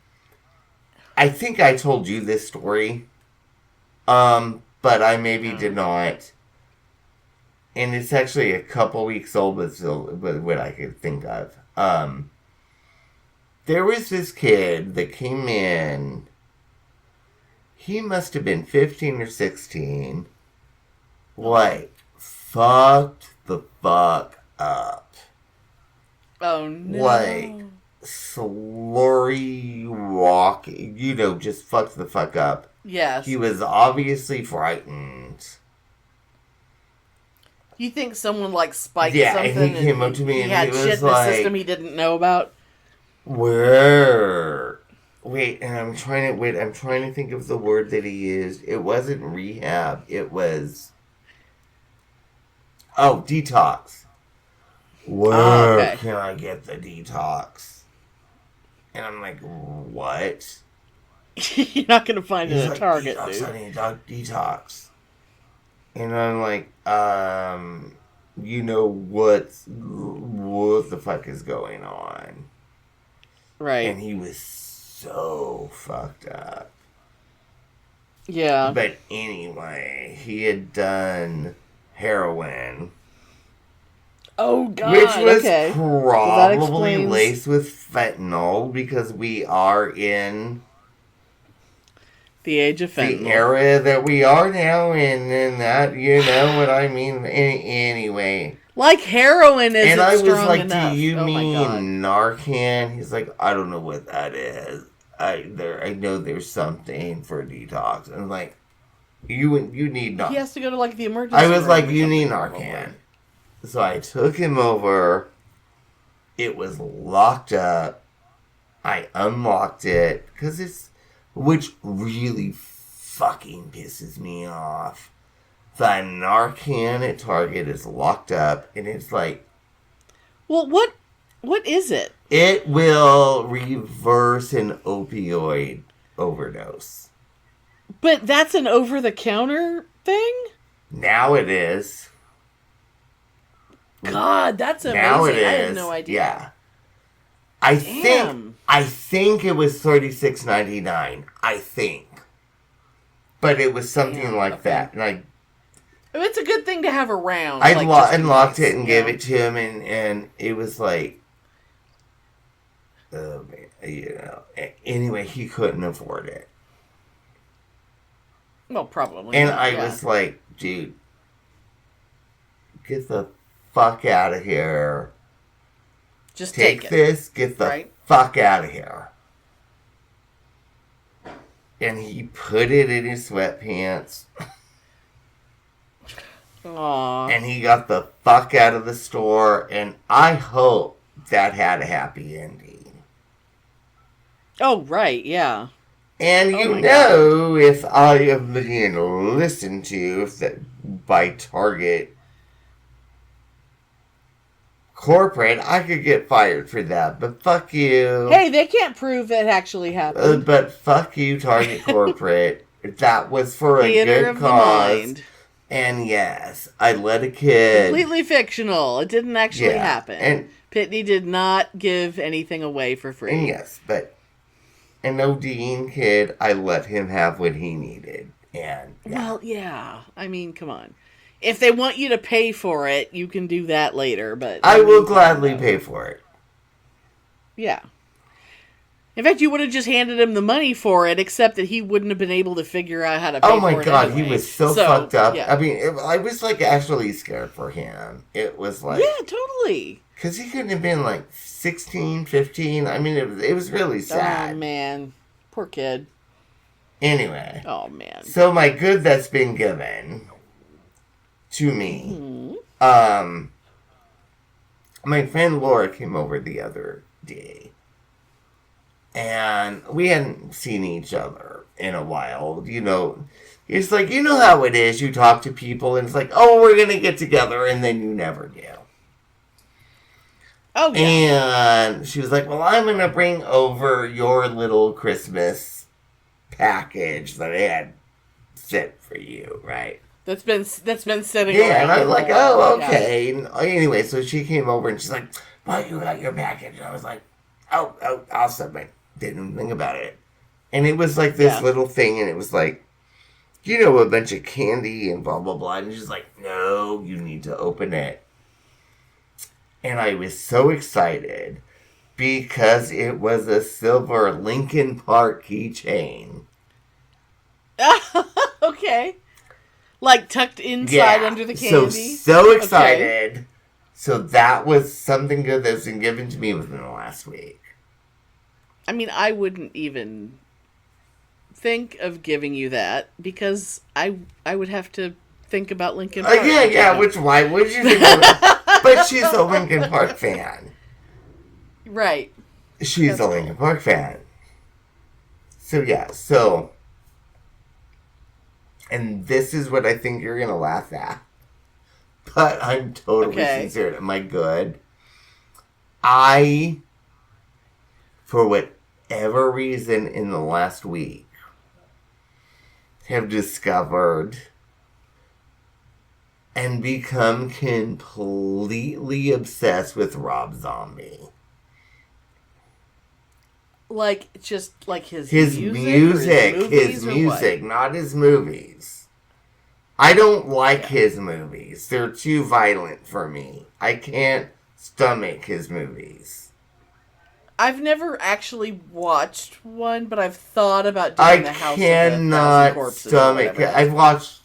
think I told you this story. But I maybe did not. And it's actually a couple weeks old, but still what I could think of. There was this kid that came in. He must have been 15 or 16. Like, fucked the fuck up. Oh, no. Like, slurry walking. Just fucked the fuck up. Yes. He was obviously frightened. You think someone, spiked something? something? Yeah, he came up to me and he was shit in the system he didn't know about? Where? Wait, and I'm trying to think of the word that he used. It wasn't rehab. It was... Oh, detox. Where can I get the detox? And I'm like, what? You're not going to find it at Target, detox, dude. I need detox. And I'm like, what the fuck is going on? Right. And he was so fucked up. Yeah. But anyway, he had done heroin. Oh, God. Which was probably laced with fentanyl, because we are in the age of fentanyl. The era that we are now in, and that, you know what I mean. Anyway. Like heroin isn't and I was strong like, enough. do you Oh my God. mean Narcan? He's like, I don't know what that is. I know there's something for detox. And I'm like, you need Narcan. He has to go to like the emergency I was room like, or you need something, Narcan. probably. So I took him over. It was locked up. I unlocked it which really fucking pisses me off. The Narcan at Target is locked up, and it's like, well, what is it? it will reverse an opioid overdose. But that's an over-the-counter thing? Now it is. God, that's amazing. Now it is. I had no idea. Yeah. I think it was $36.99. I think. But it was something like that. And It's a good thing to have around. I like, unlocked it and gave it to him, and it was like, oh man, anyway, he couldn't afford it. Well, probably. And I was like, dude, get the fuck out of here. Just take this, get the fuck out of here. And he put it in his sweatpants. Aww. And he got the fuck out of the store, and I hope that had a happy ending. Oh, right, yeah. And if I am being listened to by Target corporate, I could get fired for that, but fuck you. Hey, they can't prove it actually happened. But fuck you, Target corporate. That was for a Theater good of cause. the mind. And yes, I let a kid. Completely fictional. It didn't actually happen. And Pitney did not give anything away for free. And yes, but an ODing kid, I let him have what he needed. And well, yeah. I mean, come on. If they want you to pay for it, you can do that later. But I will gladly pay for it. Yeah. In fact, you would have just handed him the money for it, except that he wouldn't have been able to figure out how to pay for it. Oh my God, anyway. he was so fucked up. Yeah. I mean, I was like actually scared for him. It was like... Yeah, totally. Because he couldn't have been like 16, 15. I mean, it was really sad. Oh, man. Poor kid. Anyway. Oh, man. So my good that's been given to me. Mm-hmm. My friend Laura came over the other day. And we hadn't seen each other in a while. You know, it's like, you know how it is. You talk to people and it's like, oh, we're going to get together. And then you never do. Oh, yeah. And she was like, well, I'm going to bring over your little Christmas package that I had sent for you, right? That's been sitting around. Yeah, and I was like, oh, okay. Yeah. Anyway, so she came over and she's like, well, you got your package. And I was like, oh, awesome. I didn't even think about it. And it was like this little thing, and it was like, you know, a bunch of candy and blah, blah, blah. And she's like, no, you need to open it. And I was so excited because it was a silver Lincoln Park keychain. Okay. Like tucked inside under the candy? So excited. Okay. So that was something good that's been given to me within the last week. I mean, I wouldn't even think of giving you that because I would have to think about Lincoln Park. Why would you think about But she's a Lincoln Park fan. Right. She's a Lincoln Park fan. So, yeah. So, and this is what I think you're going to laugh at. But I'm totally sincere. Am I good? I, for whatever reason in the last week, have discovered and become completely obsessed with Rob Zombie. Like, just like his music, not his movies. I don't like his movies. They're too violent for me. I can't stomach his movies. I've never actually watched one, but I've thought about doing the House of the Thousand Corpses. I cannot stomach it. I've watched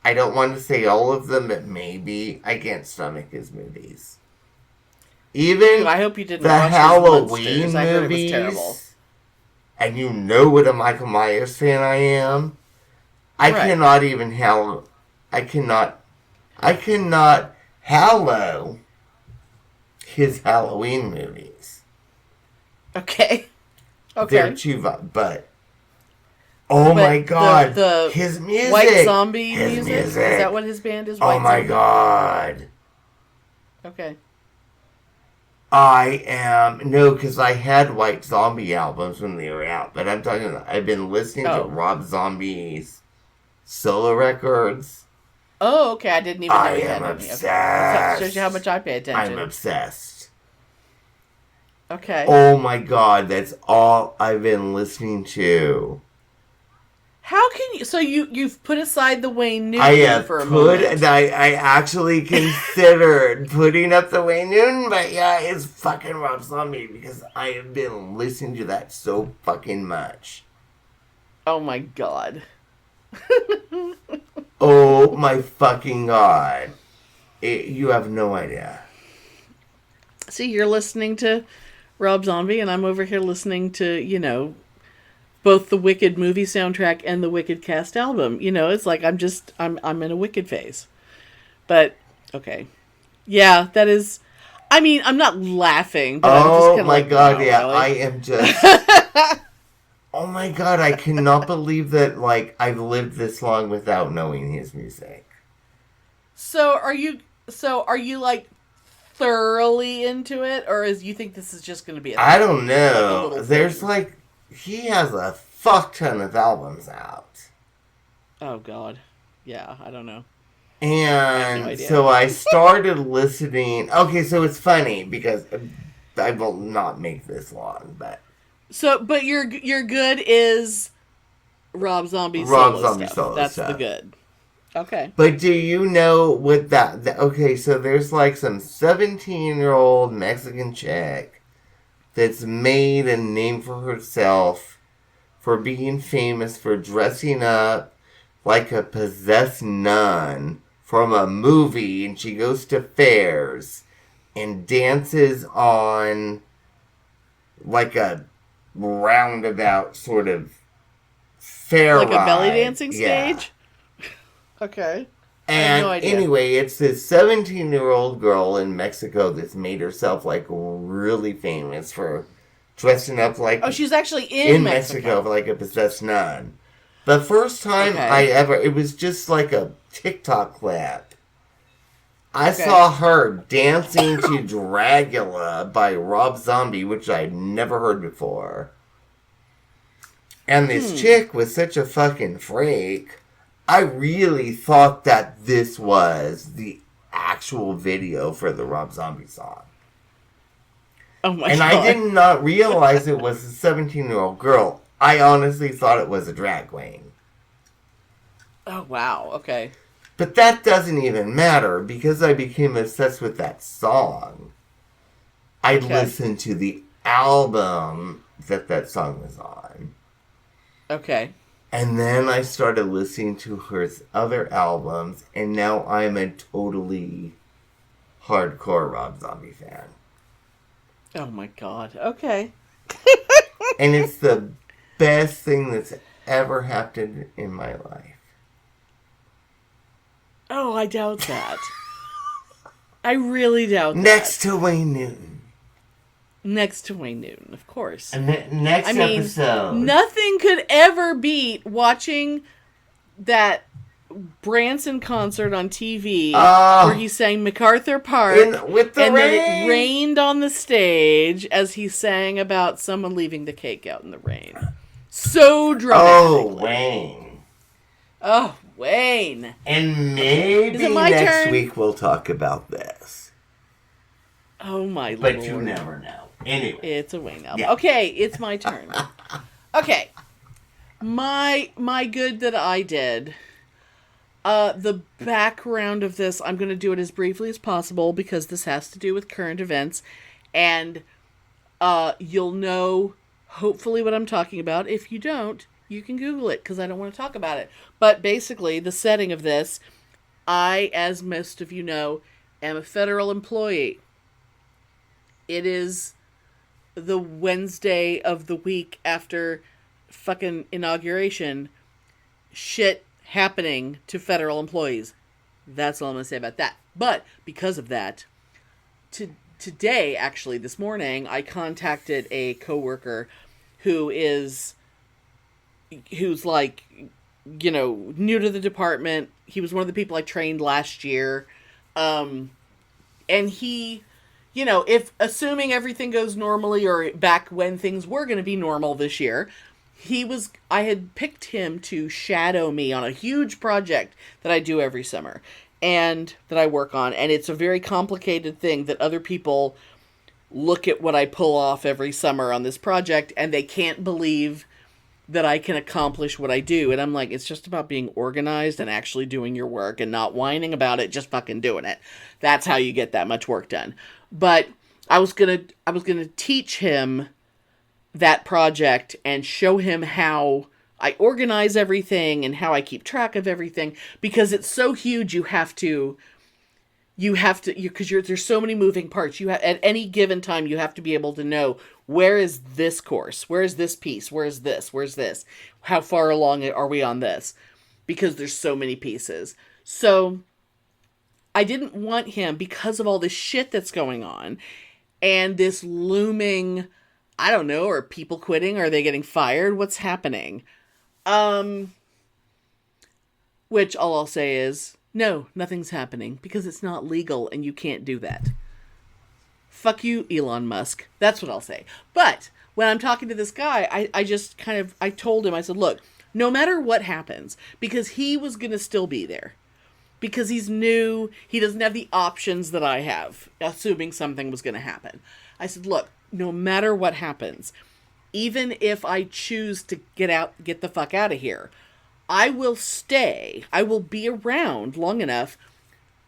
I don't want to say all of them, but maybe I can't stomach his movies. Even I hope you didn't the watch Halloween I heard it was movies. terrible. And you know what a Michael Myers fan I am. I cannot even I cannot hallow his Halloween movies. Okay. They're too but my god, the his music, White Zombie his music. Is music. that what his band is? Oh my god. Okay. because I had White Zombie albums when they were out, but I've been listening to Rob Zombie's solo records. Oh, okay. I didn't even know I you am had obsessed. That shows you how much I pay attention. I'm obsessed. Okay. Oh my god, that's all I've been listening to. How can you? So you've put aside the Wayne Newton for a moment. I actually considered putting up the Wayne Newton, but yeah, it's fucking Rob Zombie because I have been listening to that so fucking much. Oh my god. Oh my fucking god. You have no idea. See, you're listening to Rob Zombie, and I'm over here listening to, both the Wicked movie soundtrack and the Wicked cast album. It's like I'm in a Wicked phase. But, okay. Yeah, that is... I mean, I'm not laughing, but I'm just kind of like... Oh my god, yeah, really? I am just... Oh my god, I cannot believe that, I've lived this long without knowing his music. So, are you, thoroughly into it? Or you think this is just going to be I don't know. Like There's, he has a fuck ton of albums out. Oh, God. Yeah, I don't know. And so I started listening... Okay, so it's funny, because I will not make this long, but... So, but your good is Rob Zombie Rob solo Zombie stuff. solo That's stuff. the good. Okay. But do you know what okay, so there's some 17-year-old Mexican chick that's made a name for herself for being famous for dressing up like a possessed nun from a movie, and she goes to fairs and dances on a roundabout sort of fair like ride. A belly dancing Yeah. stage? Okay. And no idea. anyway, it's this 17-year-old girl in Mexico that's made herself really famous for dressing up like... Oh, she's actually in Mexico like a possessed nun. The first time it was just like a TikTok clip. I saw her dancing to Dracula by Rob Zombie, which I'd never heard before. And this chick was such a fucking freak. I really thought that this was the actual video for the Rob Zombie song. Oh my god. And I did not realize it was a 17-year-old girl. I honestly thought it was a drag queen. Oh, wow. Okay. But that doesn't even matter because I became obsessed with that song. I listened to the album that song was on. Okay. And then I started listening to her other albums, and now I'm a totally hardcore Rob Zombie fan. Oh my god. Okay. And it's the best thing that's ever happened in my life. Oh, I doubt that. I really doubt that. Next to Wayne Newton. Next to Wayne Newton, of course. And next episode. Nothing could ever beat watching that Branson concert on TV where he sang MacArthur Park with the and rain. then it rained on the stage as he sang about someone leaving the cake out in the rain. So dramatically. Oh, Wayne. Oh, Wayne. And maybe next week we'll talk about this. Oh, my Lord. But you never know. Anyway. It's a Wayne album. Yeah. Okay, it's my turn. Okay. My good that I did. The background of this, I'm going to do it as briefly as possible because this has to do with current events. And you'll know, hopefully, what I'm talking about. If you don't, You can Google it because I don't want to talk about it. But basically, the setting of this, I, as most of you know, am a federal employee. It is the Wednesday of the week after fucking inauguration. Shit happening to federal employees. That's all I'm going to say about that. But because of that, today, actually, this morning, I contacted a coworker who's like, you know, new to the department. He was one of the people I trained last year. And he, you know, if assuming everything goes normally, or back when things were going to be normal this year, I had picked him to shadow me on a huge project that I do every summer and that I work on. And it's a very complicated thing that other people look at what I pull off every summer on this project and they can't believe that I can accomplish what I do. And I'm like, it's just about being organized and actually doing your work and not whining about it, just fucking doing it. That's how you get that much work done. But I was going to teach him that project and show him how I organize everything and how I keep track of everything, because it's so huge. Because there's so many moving parts. At any given time, you have to be able to know, where is this course? Where is this piece? Where is this? Where's this? How far along are we on this? Because there's so many pieces. So I didn't want him, because of all this shit that's going on and this looming, I don't know, are people quitting? Are they getting fired? What's happening? Which all I'll say is, no, nothing's happening, because it's not legal and you can't do that. Fuck you, Elon Musk. That's what I'll say. But when I'm talking to this guy, I told him, I said, look, no matter what happens, because he was going to still be there, because he's new, he doesn't have the options that I have, assuming something was going to happen. I said, look, no matter what happens, even if I choose to get the fuck out of here, I will stay. I will be around long enough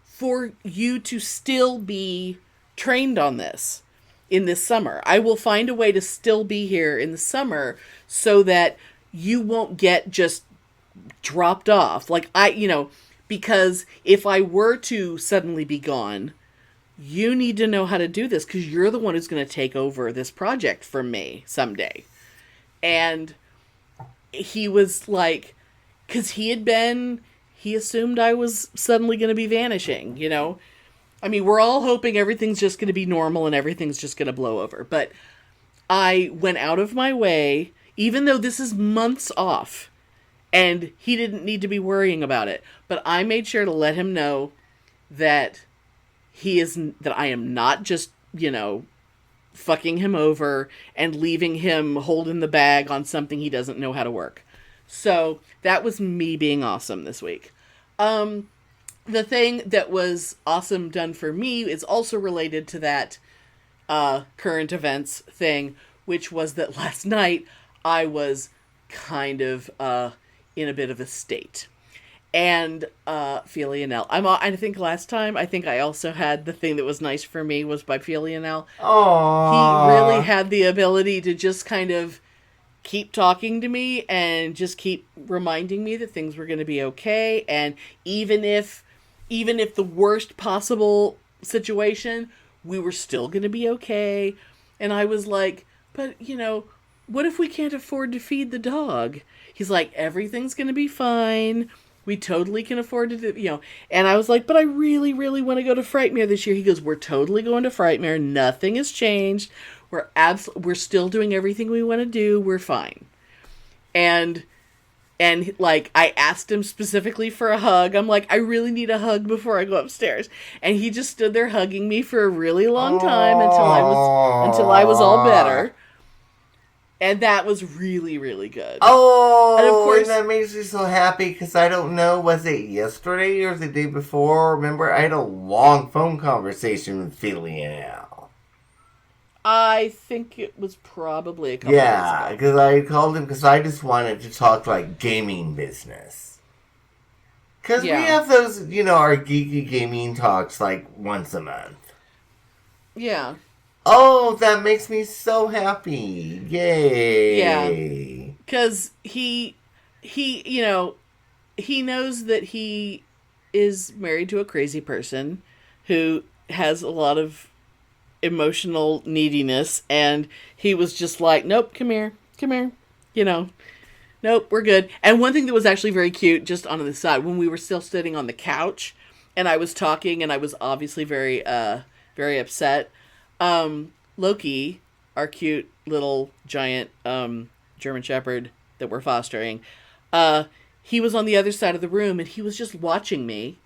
for you to still be trained on this in this summer. I will find a way to still be here in the summer so that you won't get just dropped off. Because if I were to suddenly be gone, you need to know how to do this, because you're the one who's going to take over this project from me someday. And he was like, because he assumed I was suddenly going to be vanishing, you know? I mean, we're all hoping everything's just going to be normal and everything's just going to blow over. But I went out of my way, even though this is months off, and he didn't need to be worrying about it. But I made sure to let him know that that I am not just, you know, fucking him over and leaving him holding the bag on something he doesn't know how to work. So that was me being awesome this week. The thing that was awesome done for me is also related to that current events thing, which was that last night I was kind of in a bit of a state. And Philionel. I think last time, I also had the thing that was nice for me was by Philionel. Aww. He really had the ability to just kind of keep talking to me and just keep reminding me that things were going to be okay. And even if the worst possible situation, we were still going to be okay. And I was like, but, you know, what if we can't afford to feed the dog? He's like, everything's going to be fine. We totally can afford to do, you know. And I was like, but I really, really want to go to Frightmare this year. He goes, we're totally going to Frightmare. Nothing has changed. We're still doing everything we want to do. We're fine. And like, I asked him specifically for a hug. I'm like, I really need a hug before I go upstairs. And he just stood there hugging me for a really long time until I was all better. And that was really, really good. Oh, and of course, that makes me so happy, because I don't know, was it yesterday or the day before? Remember, I had a long phone conversation with Philionel. I think it was probably a couple days ago. Yeah, because I called him because I just wanted to talk, like, gaming business. Because we have those, you know, our geeky gaming talks, like, once a month. Yeah. Oh, that makes me so happy. Yay. Yeah. because he knows that he is married to a crazy person who has a lot of emotional neediness, and he was just like, nope, come here, nope, we're good. And one thing that was actually very cute, just on the side, when we were still sitting on the couch, and I was talking, and I was obviously very, very upset, Loki, our cute little giant German Shepherd that we're fostering, he was on the other side of the room, and he was just watching me,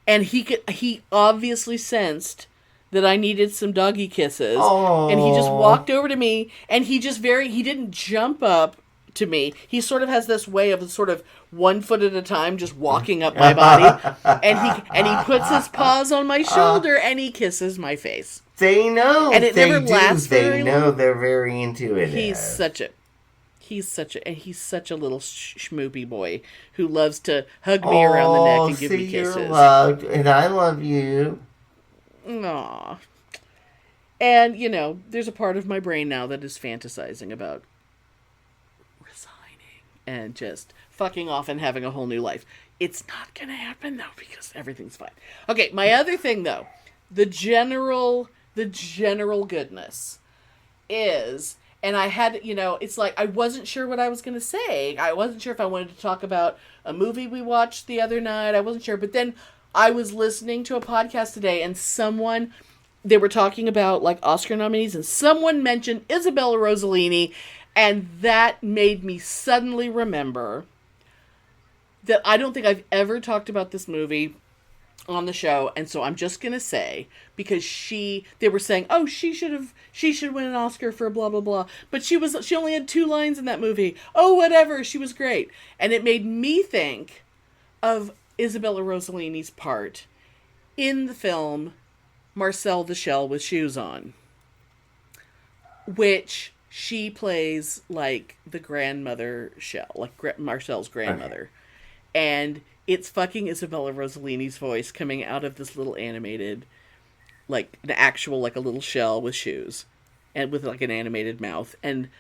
and he obviously sensed that I needed some doggy kisses. Aww. And he just walked over to me, and he didn't jump up to me. He sort of has this way of sort of 1 foot at a time just walking up my body, and he puts his paws on my shoulder, and he kisses my face. They know. And it never lasts very long. They know. They're very intuitive. He's such a little schmoopy boy who loves to hug me around the neck and give me kisses. You're loved, and I love you. Aww. And, there's a part of my brain now that is fantasizing about resigning and just fucking off and having a whole new life. It's not going to happen, though, because everything's fine. Okay, my other thing, though, the general goodness is, and I had, it's like I wasn't sure what I was going to say. I wasn't sure if I wanted to talk about a movie we watched the other night. I wasn't sure, but then I was listening to a podcast today, and they were talking about, like, Oscar nominees, and someone mentioned Isabella Rossellini, and that made me suddenly remember that I don't think I've ever talked about this movie on the show, and so I'm just going to say, because they were saying, oh, she should win an Oscar for blah, blah, blah, but she only had 2 lines in that movie. Oh, whatever, she was great. And it made me think of Isabella Rossellini's part in the film Marcel the Shell with Shoes On, which she plays like the grandmother Shell, like Marcel's grandmother. Okay. And it's fucking Isabella Rossellini's voice coming out of this little animated, like an actual, like a little shell with shoes and with like an animated mouth. And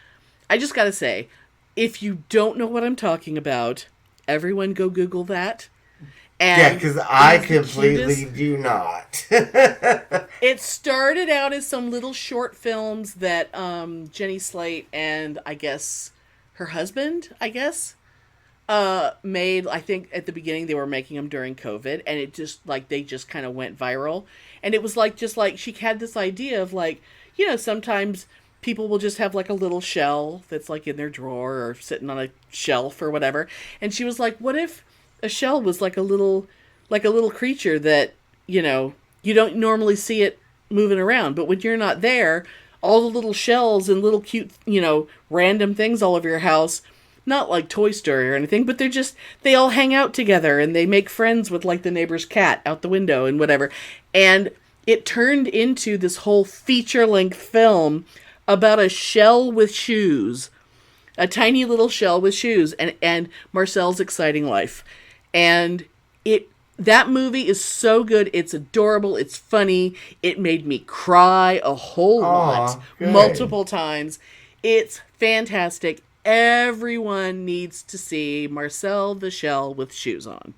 I just gotta say, if you don't know what I'm talking about, everyone go Google that. And yeah, because I completely do not. It started out as some little short films that Jenny Slate and I guess her husband, made. I think at the beginning they were making them during COVID, and it just they just kind of went viral. And it was just like she had this idea of sometimes people will just have like a little shell that's like in their drawer or sitting on a shelf or whatever. And she was like, what if a shell was like a little creature that, you don't normally see it moving around, but when you're not there, all the little shells and little cute, random things all over your house, not like Toy Story or anything, but they all hang out together and they make friends with like the neighbor's cat out the window and whatever. And it turned into this whole feature-length film about a shell with shoes, a tiny little shell with shoes, and Marcel's exciting life. And that movie is so good. It's adorable. It's funny. It made me cry a whole lot, good. Multiple times. It's fantastic. Everyone needs to see Marcel the Shell with Shoes On.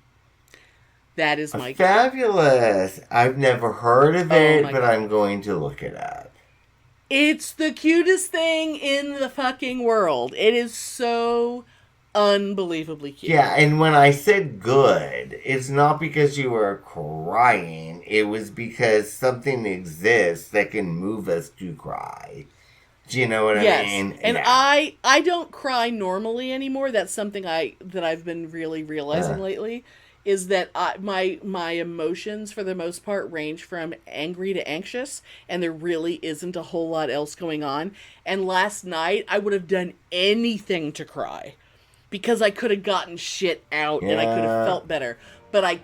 That is my fabulous. I've never heard of it, but I'm going to look it up. It's the cutest thing in the fucking world. It is so unbelievably cute. Yeah, and when I said good, it's not because you were crying. It was because something exists that can move us to cry. Do you know what I mean? And yeah. I don't cry normally anymore. That's something that I've been really realizing lately, is that my emotions for the most part range from angry to anxious, and there really isn't a whole lot else going on. And last night I would have done anything to cry, because I could have gotten shit out and I could have felt better. But I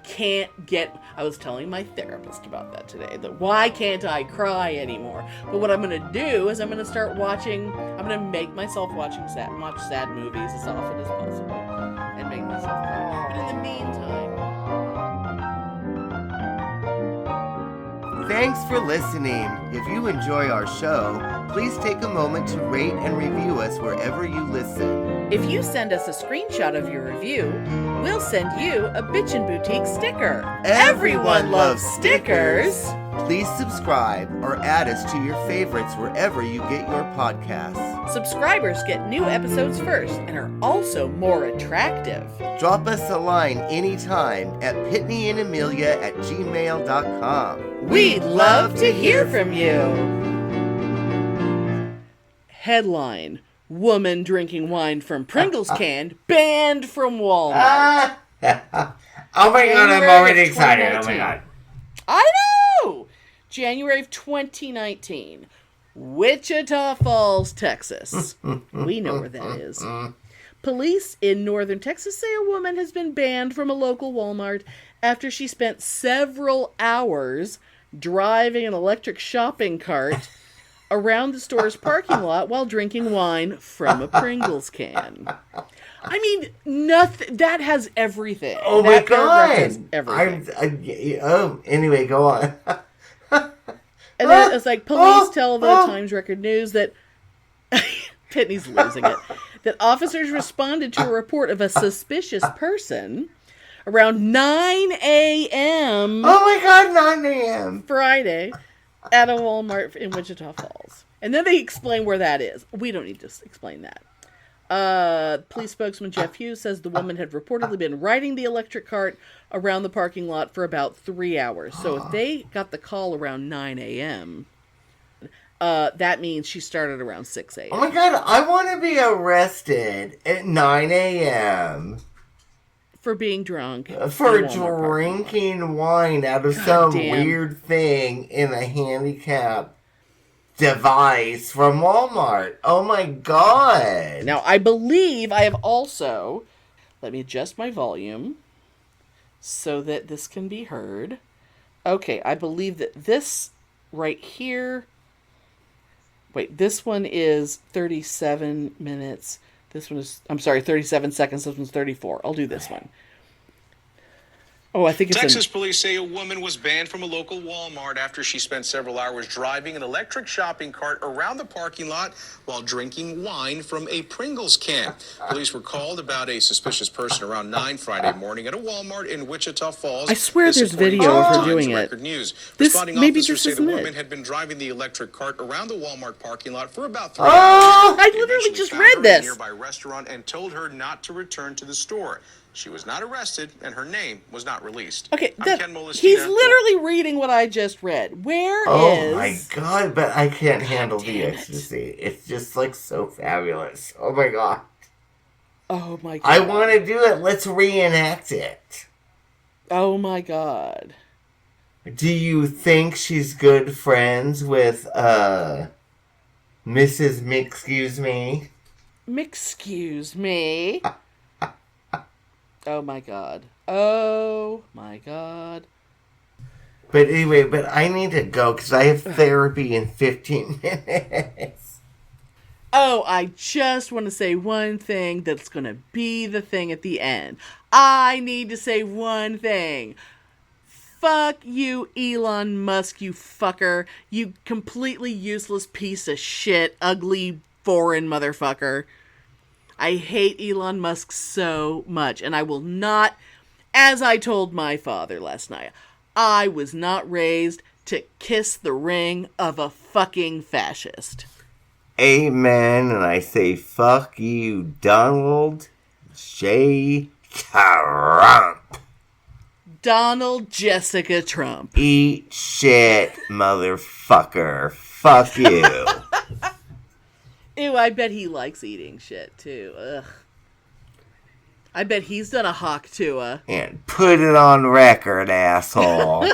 was telling my therapist about that today, that why can't I cry anymore? But what I'm going to do is I'm going to make myself watch sad movies as often as possible and make myself cry. But in the meantime... Thanks for listening. If you enjoy our show, please take a moment to rate and review us wherever you listen. If you send us a screenshot of your review, we'll send you a Bitchin' Boutique sticker. Everyone loves stickers! Please subscribe or add us to your favorites wherever you get your podcasts. Subscribers get new episodes first and are also more attractive. Drop us a line anytime at pitneyandAmelia@gmail.com. We'd love to hear from you. Headline: Woman drinking wine from Pringles can banned from Walmart. Oh my god, I'm already excited. Oh my god. I know! January of 2019. Wichita Falls, Texas. We know where that is. Police in northern Texas say a woman has been banned from a local Walmart after she spent several hours driving an electric shopping cart around the store's parking lot while drinking wine from a Pringles can. I mean, nothing. That has everything. Oh that my god! Everything. Anyway, go on. And then it's like, police tell the Times Record News that Pitney's losing it. That officers responded to a report of a suspicious person around 9 a.m. Oh my god, 9 a.m. Friday at a Walmart in Wichita Falls. And then they explain where that is. We don't need to explain that. Police spokesman Jeff Hughes says the woman had reportedly been riding the electric cart around the parking lot for about 3 hours. So if they got the call around 9 a.m., that means she started around 6 a.m. Oh my god, I want to be arrested at 9 a.m. For being drunk. For drinking wine out of weird thing in a handicap device from Walmart. Oh my god. Now, I believe I have also... Let me adjust my volume so that this can be heard. Okay, I believe that this right here... Wait, this one is 37 minutes. This one is... I'm sorry, 37 seconds. This one's 34. I'll do this one. Oh, I think it's Texas police say a woman was banned from a local Walmart after she spent several hours driving an electric shopping cart around the parking lot while drinking wine from a Pringles can. Police were called about a suspicious person around 9 Friday morning at a Walmart in Wichita Falls. I swear there's video of her doing it. News. This, Responding maybe officers this say the isn't woman it. had been driving the electric cart around the Walmart parking lot for about 3 hours. I literally just read this. A nearby restaurant and told her not to return to the store. She was not arrested, and her name was not released. Okay, he's literally reading what I just read. Where is... Oh my god, but I can't handle the ecstasy. It's just like so fabulous. Oh my god. Oh my god. I want to do it. Let's reenact it. Oh my god. Do you think she's good friends with, Mrs. Mixcuse Me? Mixcuse me? Oh my god. Oh my god. But anyway, I need to go because I have therapy in 15 minutes. Oh, I just want to say one thing that's going to be the thing at the end. I need to say one thing. Fuck you, Elon Musk, you fucker. You completely useless piece of shit, ugly foreign motherfucker. I hate Elon Musk so much, and I will not, as I told my father last night, I was not raised to kiss the ring of a fucking fascist. Amen, and I say fuck you, Donald J. Trump. Donald Jessica Trump. Eat shit, motherfucker. Fuck you. Ew, I bet he likes eating shit, too. Ugh. I bet he's done a hawktuah. And put it on record, asshole.